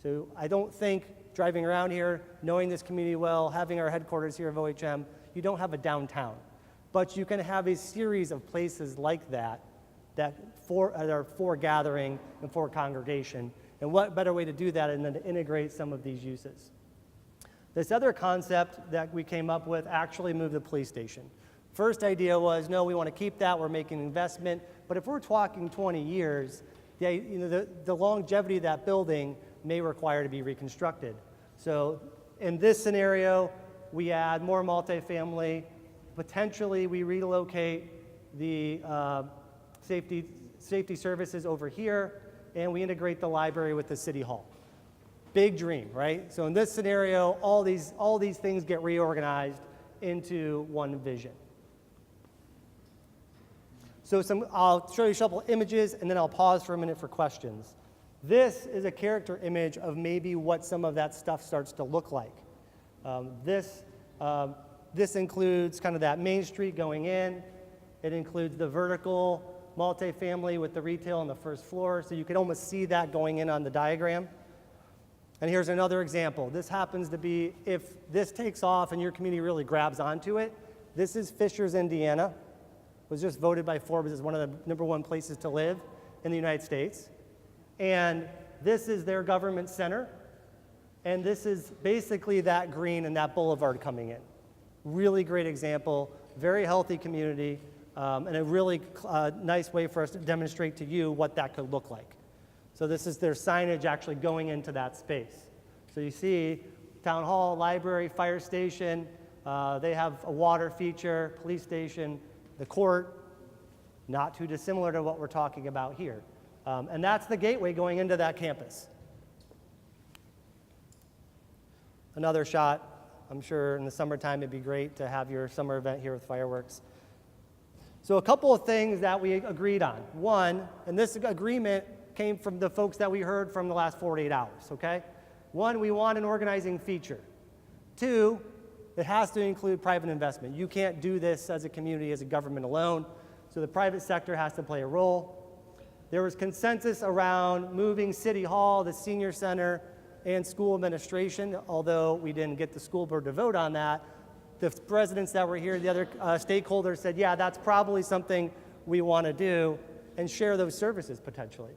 So I don't think driving around here, knowing this community well, having our headquarters here of OHM, you don't have a downtown. But you can have a series of places like that are for gathering and for congregation. And what better way to do that than to integrate some of these uses? This other concept that we came up with actually moved the police station. First idea was, no, we want to keep that, we're making investment. But if we're talking 20 years, the longevity of that building may require to be reconstructed. So in this scenario, we add more multifamily. Potentially, we relocate the safety services over here, and we integrate the library with the City Hall. Big dream, right? So in this scenario, all these things get reorganized into one vision. So I'll show you a couple images, and then I'll pause for a minute for questions. This is a character image of maybe what some of that stuff starts to look like. This includes kind of that main street going in. It includes the vertical multifamily with the retail on the first floor. So you can almost see that going in on the diagram. And here's another example. This happens to be, if this takes off and your community really grabs onto it, this is Fishers, Indiana. Was just voted by Forbes as one of the #1 places to live in the United States. And this is their government center. And this is basically that green and that boulevard coming in. Really great example, very healthy community, and a really nice way for us to demonstrate to you what that could look like. So this is their signage actually going into that space. So you see town hall, library, fire station, they have a water feature, police station, the court, not too dissimilar to what we're talking about here. And that's the gateway going into that campus. Another shot. I'm sure in the summertime it'd be great to have your summer event here with fireworks. So a couple of things that we agreed on. One, and this agreement came from the folks that we heard from the last 48 hours, okay? One, we want an organizing feature. Two, it has to include private investment. You can't do this as a community, as a government alone, so the private sector has to play a role. There was consensus around moving City Hall, the senior center, and school administration, although we didn't get the school board to vote on that. The residents that were here, the other stakeholders said, yeah, that's probably something we want to do and share those services potentially.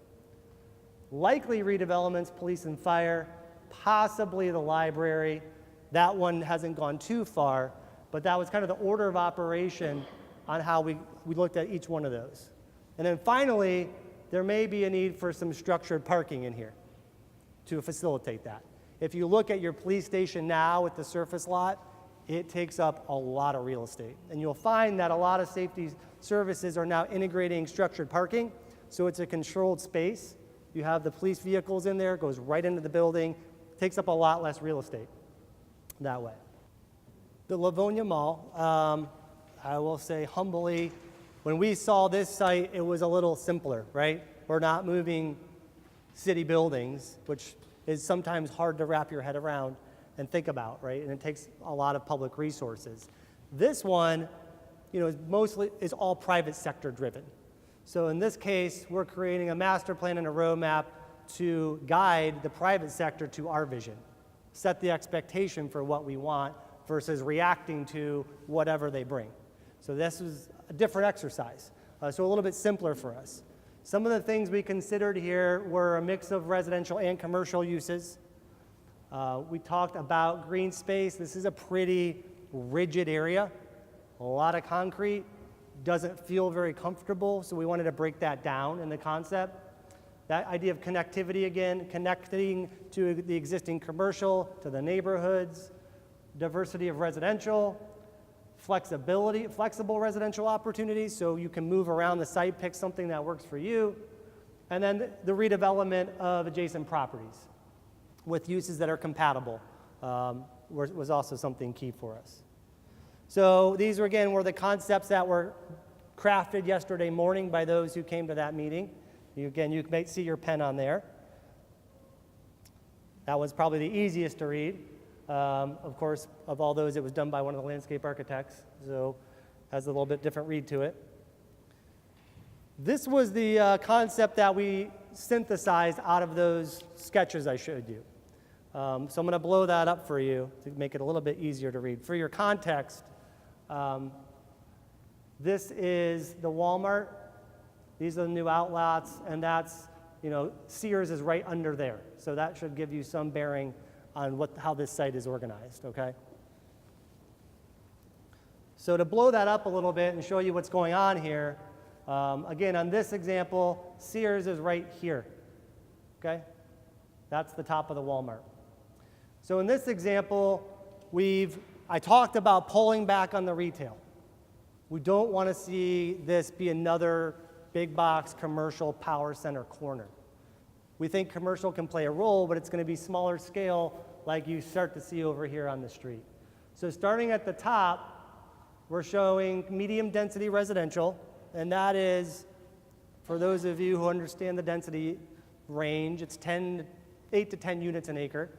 Likely redevelopments, police and fire, possibly the library. That one hasn't gone too far, but that was kind of the order of operation on how we looked at each one of those. And then finally, there may be a need for some structured parking in here to facilitate that. If you look at your police station now with the surface lot, it takes up a lot of real estate. And you'll find that a lot of safety services are now integrating structured parking, so it's a controlled space. You have the police vehicles in there, it goes right into the building, takes up a lot less real estate that way. The Livonia Mall, I will say humbly, when we saw this site, it was a little simpler, right? We're not moving city buildings, which is sometimes hard to wrap your head around and think about, right? And it takes a lot of public resources. This one, is all private sector driven. So in this case, we're creating a master plan and a roadmap to guide the private sector to our vision, set the expectation for what we want versus reacting to whatever they bring. So this was a different exercise, so a little bit simpler for us. Some of the things we considered here were a mix of residential and commercial uses. We talked about green space. This is a pretty rigid area, a lot of concrete, doesn't feel very comfortable, so we wanted to break that down in the concept. That idea of connectivity again, connecting to the existing commercial, to the neighborhoods, diversity of residential, flexible residential opportunities, so you can move around the site, pick something that works for you, and then the redevelopment of adjacent properties with uses that are compatible was also something key for us. So these were the concepts that were crafted yesterday morning by those who came to that meeting. You may see your pen on there. That was probably the easiest to read. Of course, of all those, it was done by one of the landscape architects, so has a little bit different read to it. This was the concept that we synthesized out of those sketches I showed you. So I'm going to blow that up for you to make it a little bit easier to read. For your context, this is the Walmart. These are the new outlets, and that's, Sears is right under there. So that should give you some bearing on how this site is organized, okay? So to blow that up a little bit and show you what's going on here, again, on this example, Sears is right here, okay? That's the top of the Walmart. So in this example, I talked about pulling back on the retail. We don't want to see this be another big box commercial power center corner. We think commercial can play a role, but it's going to be smaller scale like you start to see over here on the street. So starting at the top, we're showing medium density residential, and that is, for those of you who understand the density range, it's 8 to 10 units an acre.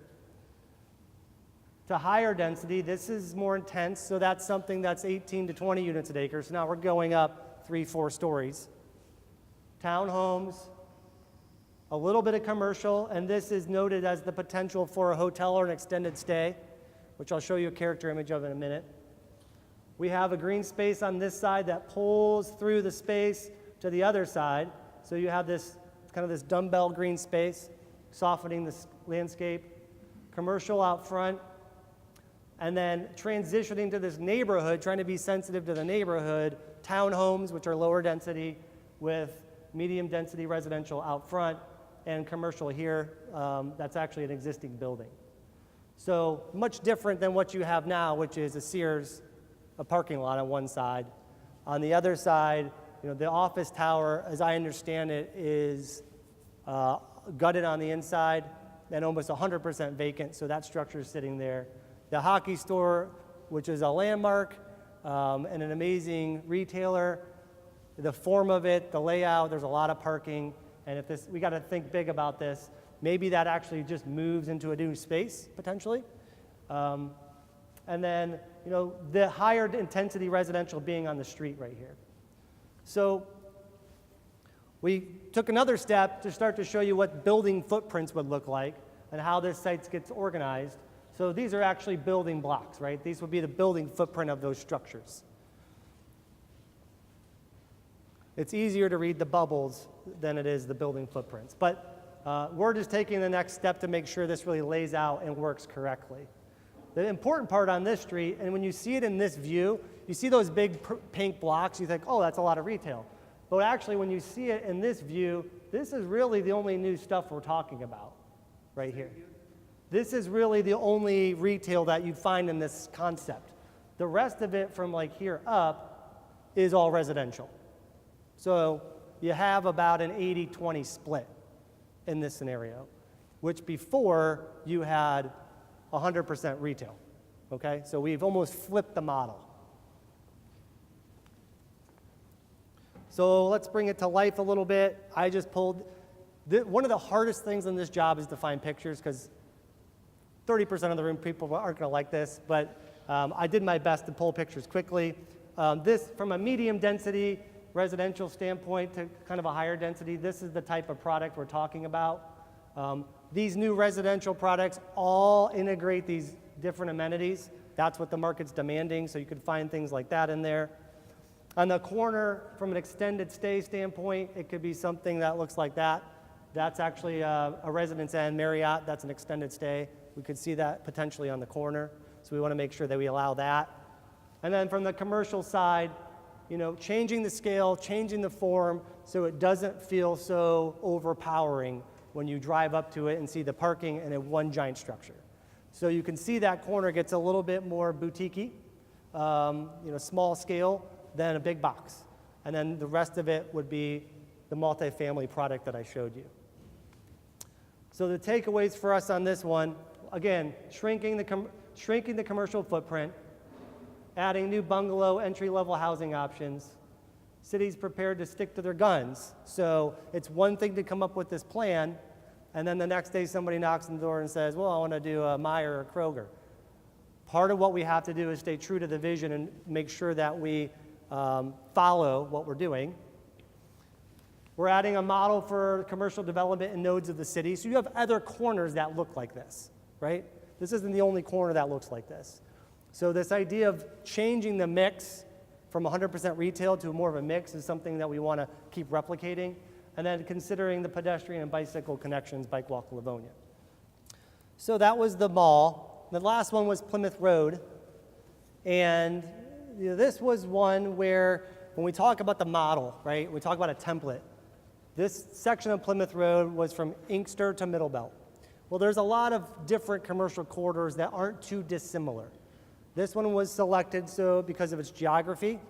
To higher density, this is more intense, so that's something that's 18 to 20 units an acre. So now we're going up 3-4 stories. townhomes, a little bit of commercial, and this is noted as the potential for a hotel or an extended stay, which I'll show you a character image of in a minute. We have a green space on this side that pulls through the space to the other side. So you have this kind of this dumbbell green space, softening the landscape. Commercial out front, and then transitioning to this neighborhood, trying to be sensitive to the neighborhood, townhomes, which are lower density, with medium density residential out front, and commercial here, that's actually an existing building. So much different than what you have now, which is a Sears, a parking lot on one side. On the other side, the office tower, as I understand it, is gutted on the inside and almost 100% vacant, so that structure is sitting there. The hockey store, which is a landmark and an amazing retailer, the form of it, the layout, there's a lot of parking, and if this, we got to think big about this. Maybe that actually just moves into a new space, potentially. And then, the higher intensity residential being on the street right here. So we took another step to start to show you what building footprints would look like and how this site gets organized. So these are actually building blocks, right? These would be the building footprint of those structures. It's easier to read the bubbles than it is the building footprints. But we're just taking the next step to make sure this really lays out and works correctly. The important part on this street, and when you see it in this view, you see those big pink blocks, you think, oh, that's a lot of retail. But actually, when you see it in this view, this is really the only new stuff we're talking about right here. This is really the only retail that you'd find in this concept. The rest of it from like here up is all residential. So you have about an 80-20 split in this scenario, which before you had 100% retail, okay? So we've almost flipped the model. So let's bring it to life a little bit. I just pulled, one of the hardest things in this job is to find pictures because 30% of the room people aren't gonna like this, but I did my best to pull pictures quickly. This, from a medium density residential standpoint to kind of a higher density, this is the type of product we're talking about. These new residential products all integrate these different amenities. That's what the market's demanding, so you could find things like that in there. On the corner, from an extended stay standpoint, it could be something that looks like that. That's actually a Residence Inn Marriott. That's an extended stay. We could see that potentially on the corner, so we want to make sure that we allow that. And then from the commercial side, changing the scale, changing the form, so it doesn't feel so overpowering when you drive up to it and see the parking in one giant structure. So you can see that corner gets a little bit more boutique-y, small scale, than a big box. And then the rest of it would be the multifamily product that I showed you. So the takeaways for us on this one, again, shrinking the commercial footprint, adding new bungalow entry-level housing options. Cities prepared to stick to their guns. So it's one thing to come up with this plan, and then the next day somebody knocks on the door and says, well, I want to do a Meijer or Kroger. Part of what we have to do is stay true to the vision and make sure that we follow what we're doing. We're adding a model for commercial development in nodes of the city. So you have other corners that look like this, right? This isn't the only corner that looks like this. So this idea of changing the mix from 100% retail to more of a mix is something that we want to keep replicating. And then considering the pedestrian and bicycle connections, Bike Walk Livonia. So that was the mall. The last one was Plymouth Road. And this was one where when we talk about the model, right, we talk about a template. This section of Plymouth Road was from Inkster to Middlebelt. Well, there's a lot of different commercial corridors that aren't too dissimilar. This one was selected because of its geography,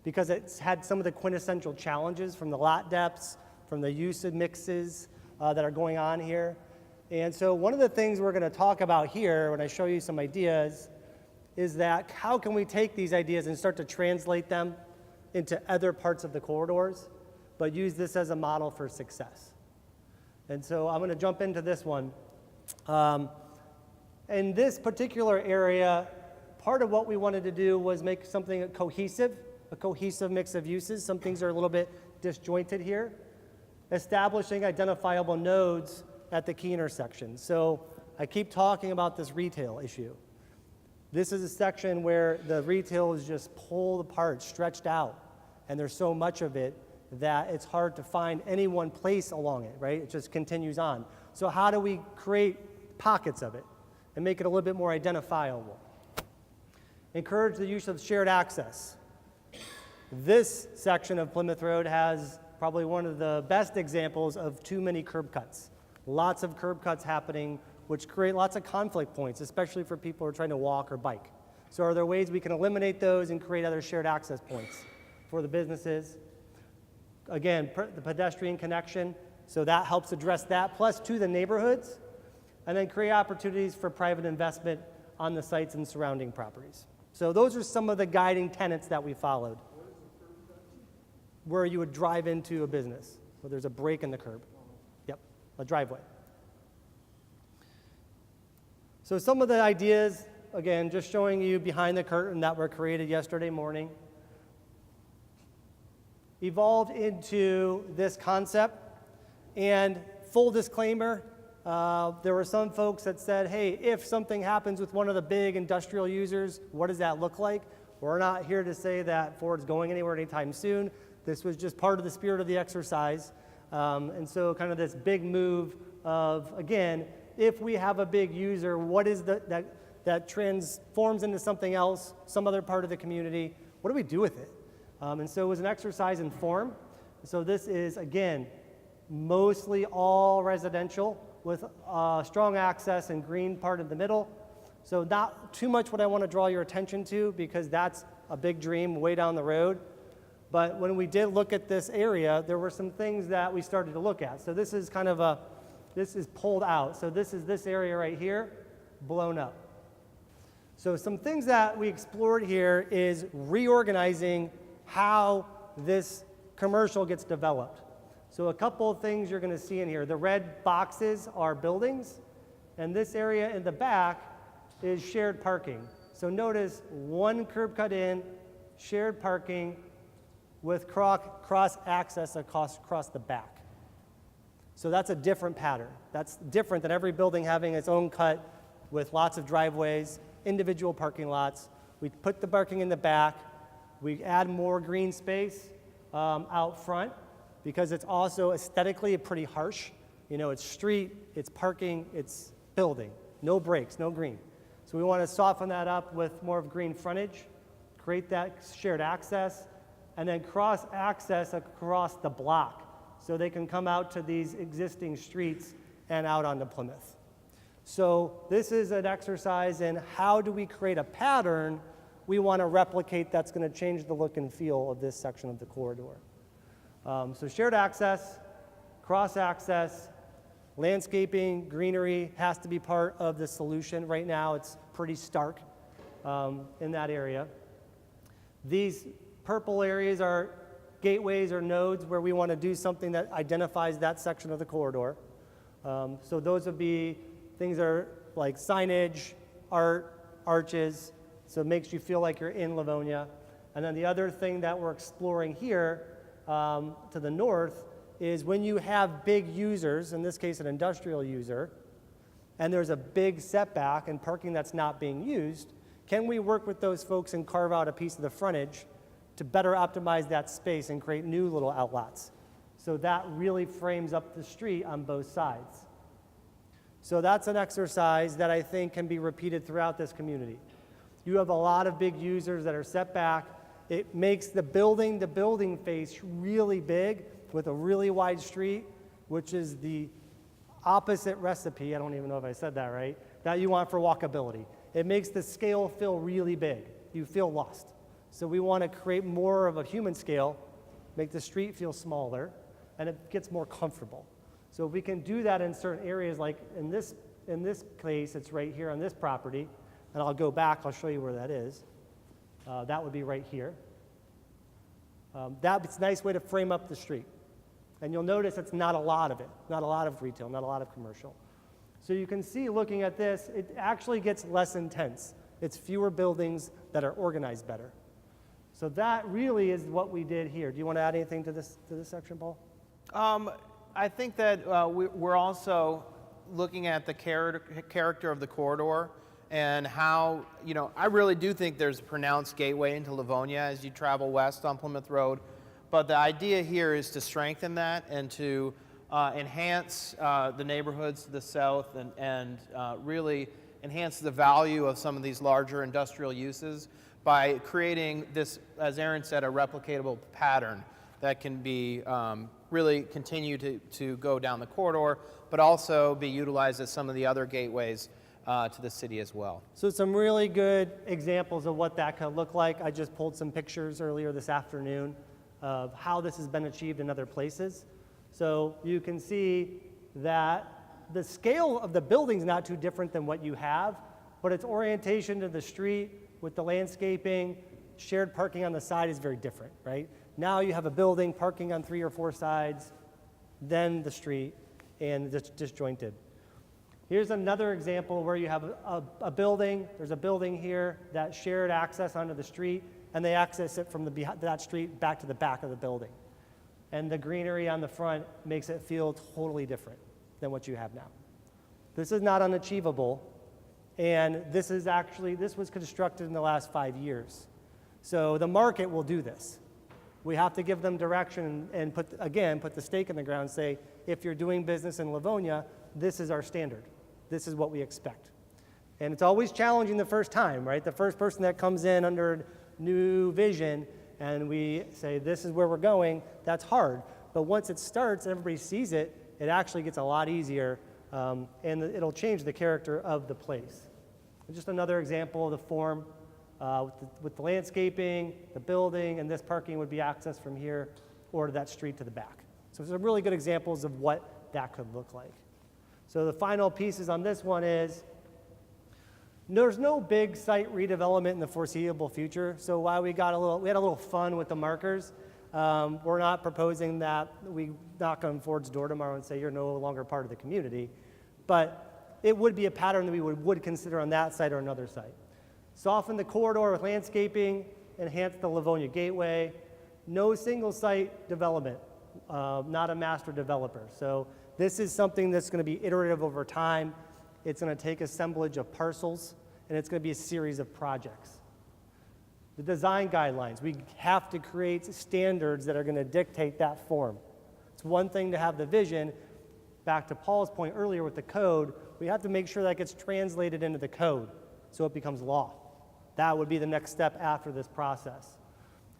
because it's had some of the quintessential challenges from the lot depths, from the use of mixes that are going on here. And so one of the things we're going to talk about here when I show you some ideas is that how can we take these ideas and start to translate them into other parts of the corridors, but use this as a model for success. And so I'm going to jump into this one. In this particular area, part of what we wanted to do was make something cohesive, a cohesive mix of uses. Some things are a little bit disjointed here. establishing identifiable nodes at the key intersections. So I keep talking about this retail issue. This is a section where the retail is just pulled apart, stretched out, and there's so much of it that it's hard to find any one place along it, right? It just continues on. So how do we create pockets of it and make it a little bit more identifiable? Encourage the use of shared access. This section of Plymouth Road has probably one of the best examples of too many curb cuts. Lots of curb cuts happening, which create lots of conflict points, especially for people who are trying to walk or bike. So are there ways we can eliminate those and create other shared access points for the businesses? Again, the pedestrian connection, so that helps address that, plus to the neighborhoods, and then create opportunities for private investment on the sites and surrounding properties. So those are some of the guiding tenets that we followed. Where you would drive into a business, where there's a break in the curb. Yep, a driveway. So some of the ideas, again, just showing you behind the curtain that were created yesterday morning, evolved into this concept. And full disclaimer, there were some folks that said, hey, if something happens with one of the big industrial users, what does that look like? We're not here to say that Ford's going anywhere anytime soon. This was just part of the spirit of the exercise. And so kind of this big move of, again, if we have a big user, what is that transforms into something else, some other part of the community, what do we do with it? And so it was an exercise in form. So this is, again, mostly all residential with strong access and green part in the middle. So not too much what I want to draw your attention to, because that's a big dream way down the road. But when we did look at this area, there were some things that we started to look at. So this is kind of this is pulled out. So this is this area right here, blown up. So some things that we explored here is reorganizing how this commercial gets developed. So a couple of things you're going to see in here. The red boxes are buildings, and this area in the back is shared parking. So notice one curb cut in, shared parking with cross access across the back. So that's a different pattern. That's different than every building having its own cut with lots of driveways, individual parking lots. We put the parking in the back. We add more green space out front, because it's also aesthetically pretty harsh. You know, it's street, it's parking, it's building. No breaks, no green. So we want to soften that up with more of green frontage, create that shared access, and then cross access across the block so they can come out to these existing streets and out onto Plymouth. So this is an exercise in how do we create a pattern we want to replicate that's going to change the look and feel of this section of the corridor. So shared access, cross access, landscaping, greenery has to be part of the solution. Right now it's pretty stark in that area. These purple areas are gateways or nodes where we want to do something that identifies that section of the corridor. So those would be things that are like signage, art, arches, so it makes you feel like you're in Livonia. And then the other thing that we're exploring here to the north is when you have big users, in this case an industrial user, and there's a big setback and parking that's not being used, can we work with those folks and carve out a piece of the frontage to better optimize that space and create new little outlets? So that really frames up the street on both sides. So that's an exercise that I think can be repeated throughout this community. You have a lot of big users that are set back. It makes the building face really big with a really wide street, which is the opposite recipe, I don't even know if I said that right, that you want for walkability. It makes the scale feel really big. You feel lost. So we want to create more of a human scale, make the street feel smaller, and it gets more comfortable. So if we can do that in certain areas, like in this case, it's right here on this property, and I'll go back, I'll show you where that is. That would be right here. That's a nice way to frame up the street. And you'll notice it's not a lot of it, not a lot of retail, not a lot of commercial. So you can see, looking at this, it actually gets less intense. It's fewer buildings that are organized better. So that really is what we did here. Do you want to add anything to this section, Paul? I think that we're also looking at the character of the corridor and how, I really do think there's a pronounced gateway into Livonia as you travel west on Plymouth Road. But the idea here is to strengthen that and to enhance the neighborhoods to the south and really enhance the value of some of these larger industrial uses by creating this, as Aaron said, a replicatable pattern that can be really continue to go down the corridor, but also be utilized as some of the other gateways to the city as well. So some really good examples of what that could look like. I just pulled some pictures earlier this afternoon of how this has been achieved in other places. So you can see that the scale of the building is not too different than what you have, but its orientation to the street with the landscaping, shared parking on the side is very different, right? Now you have a building parking on 3 or 4 sides, then the street, and disjointed. Here's another example where you have a building. There's a building here that shared access onto the street, and they access it from that street back to the back of the building. And the greenery on the front makes it feel totally different than what you have now. This is not unachievable, and this was constructed in the last 5 years. So the market will do this. We have to give them direction and put the stake in the ground and say, if you're doing business in Livonia, this is our standard. This is what we expect. And it's always challenging the first time, right? The first person that comes in under new vision and we say, this is where we're going, that's hard. But once it starts, everybody sees it, it actually gets a lot easier, and it'll change the character of the place. And just another example of the form. With the landscaping, the building, and this parking would be accessed from here or to that street to the back. So some really good examples of what that could look like. So the final pieces on this one is, there's no big site redevelopment in the foreseeable future. So while we had a little fun with the markers, we're not proposing that we knock on Ford's door tomorrow and say you're no longer part of the community, but it would be a pattern that we would consider on that site or another site. Soften the corridor with landscaping, enhance the Livonia Gateway, no single site development, not a master developer. So this is something that's going to be iterative over time. It's going to take assemblage of parcels, and it's going to be a series of projects. The design guidelines, we have to create standards that are going to dictate that form. It's one thing to have the vision. Back to Paul's point earlier with the code, we have to make sure that gets translated into the code so it becomes law. That would be the next step after this process.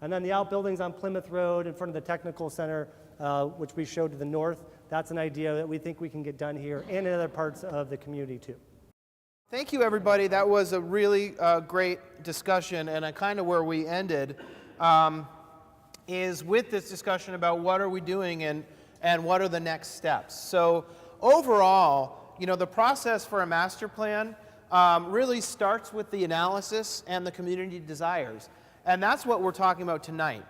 And then the outbuildings on Plymouth Road in front of the technical center, which we showed to the north, that's an idea that we think we can get done here and in other parts of the community too. Thank you, everybody. That was a really great discussion, and kind of where we ended is with this discussion about what are we doing and what are the next steps. So overall, the process for a master plan really starts with the analysis and the community desires. And that's what we're talking about tonight.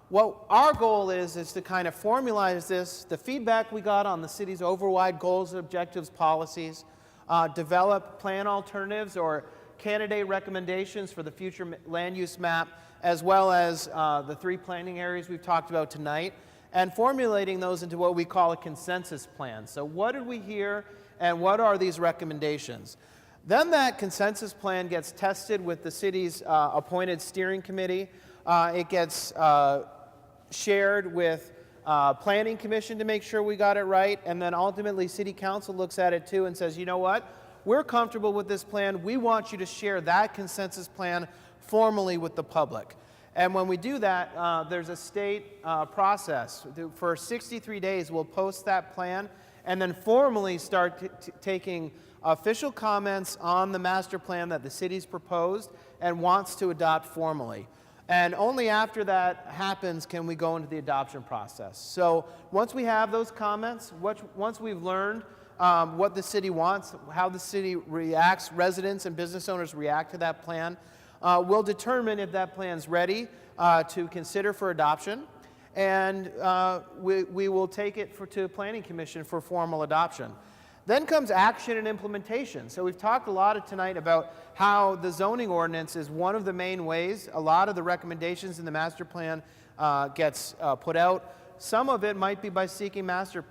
What our goal is to kind of formalize this, the feedback we got on the city's override goals, objectives, policies, develop plan alternatives or candidate recommendations for the future land use map, as well as the 3 planning areas we've talked about tonight, and formulating those into what we call a consensus plan. So what did we hear, and what are these recommendations? Then that consensus plan gets tested with the city's appointed steering committee. It gets shared with Planning Commission to make sure we got it right, and then ultimately City Council looks at it too and says, you know what, we're comfortable with this plan. We want you to share that consensus plan formally with the public. And when we do that, there's a state process. For 63 days, we'll post that plan and then formally start taking official comments on the master plan that the city's proposed and wants to adopt formally. And only after that happens can we go into the adoption process. So once we have those comments, once we've learned what the city wants, how the city reacts, residents and business owners react to that plan, we'll determine if that plan's ready to consider for adoption. And we will take it to Planning Commission for formal adoption. Then comes action and implementation. So we've talked a lot tonight about how the zoning ordinance is one of the main ways a lot of the recommendations in the master plan gets put out. some of it might be by seeking master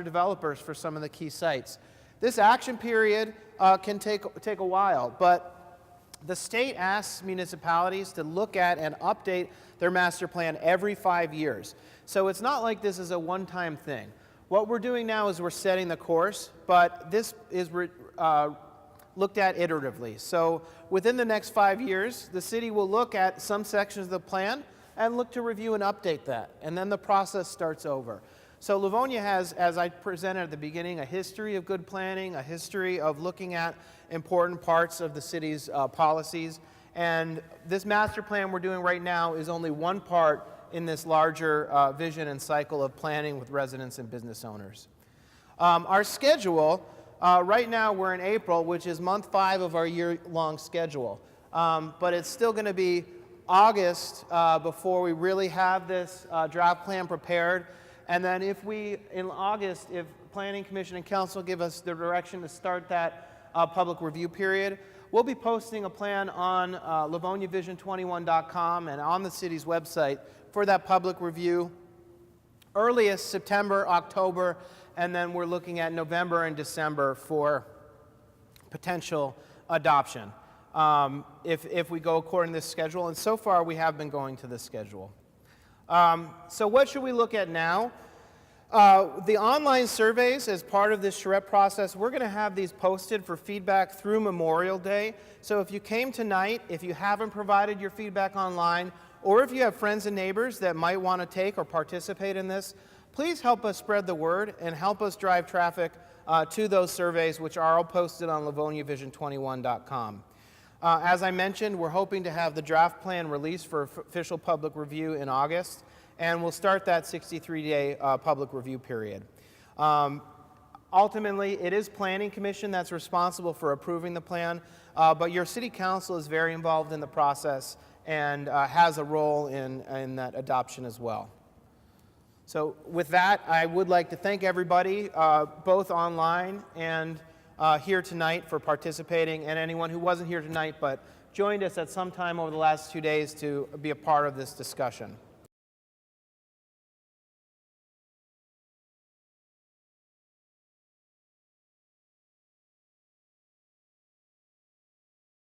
developers for some of the key sites. This action period can take a while, but the state asks municipalities to look at and update their master plan every 5 years. So it's not like this is a one-time thing. What we're doing now is we're setting the course, but this is looked at iteratively. So within the next 5 years, the city will look at some sections of the plan and look to review and update that, and then the process starts over. So Livonia has, as I presented at the beginning, a history of good planning, a history of looking at important parts of the city's policies, and this master plan we're doing right now is only one part in this larger vision and cycle of planning with residents and business owners. Our schedule, right now we're in April, which is month 5 of our year-long schedule, but it's still going to be August before we really have this draft plan prepared. And then in August, if Planning Commission and Council give us the direction to start that public review period, we'll be posting a plan on LivoniaVision21.com and on the city's website for that public review. Earliest September, October, and then we're looking at November and December for potential adoption if we go according to this schedule. And so far, we have been going to this schedule. So what should we look at now? The online surveys, as part of this Charrette process, we're going to have these posted for feedback through Memorial Day. So if you came tonight, if you haven't provided your feedback online, or if you have friends and neighbors that might want to take or participate in this, please help us spread the word and help us drive traffic to those surveys, which are all posted on LivoniaVision21.com. As I mentioned, we're hoping to have the draft plan released for official public review in August, and we'll start that 63-day public review period. Ultimately, it is Planning Commission that's responsible for approving the plan, but your City Council is very involved in the process and has a role in that adoption as well. So with that, I would like to thank everybody, both online and here tonight, for participating, and anyone who wasn't here tonight but joined us at some time over the last 2 days to be a part of this discussion.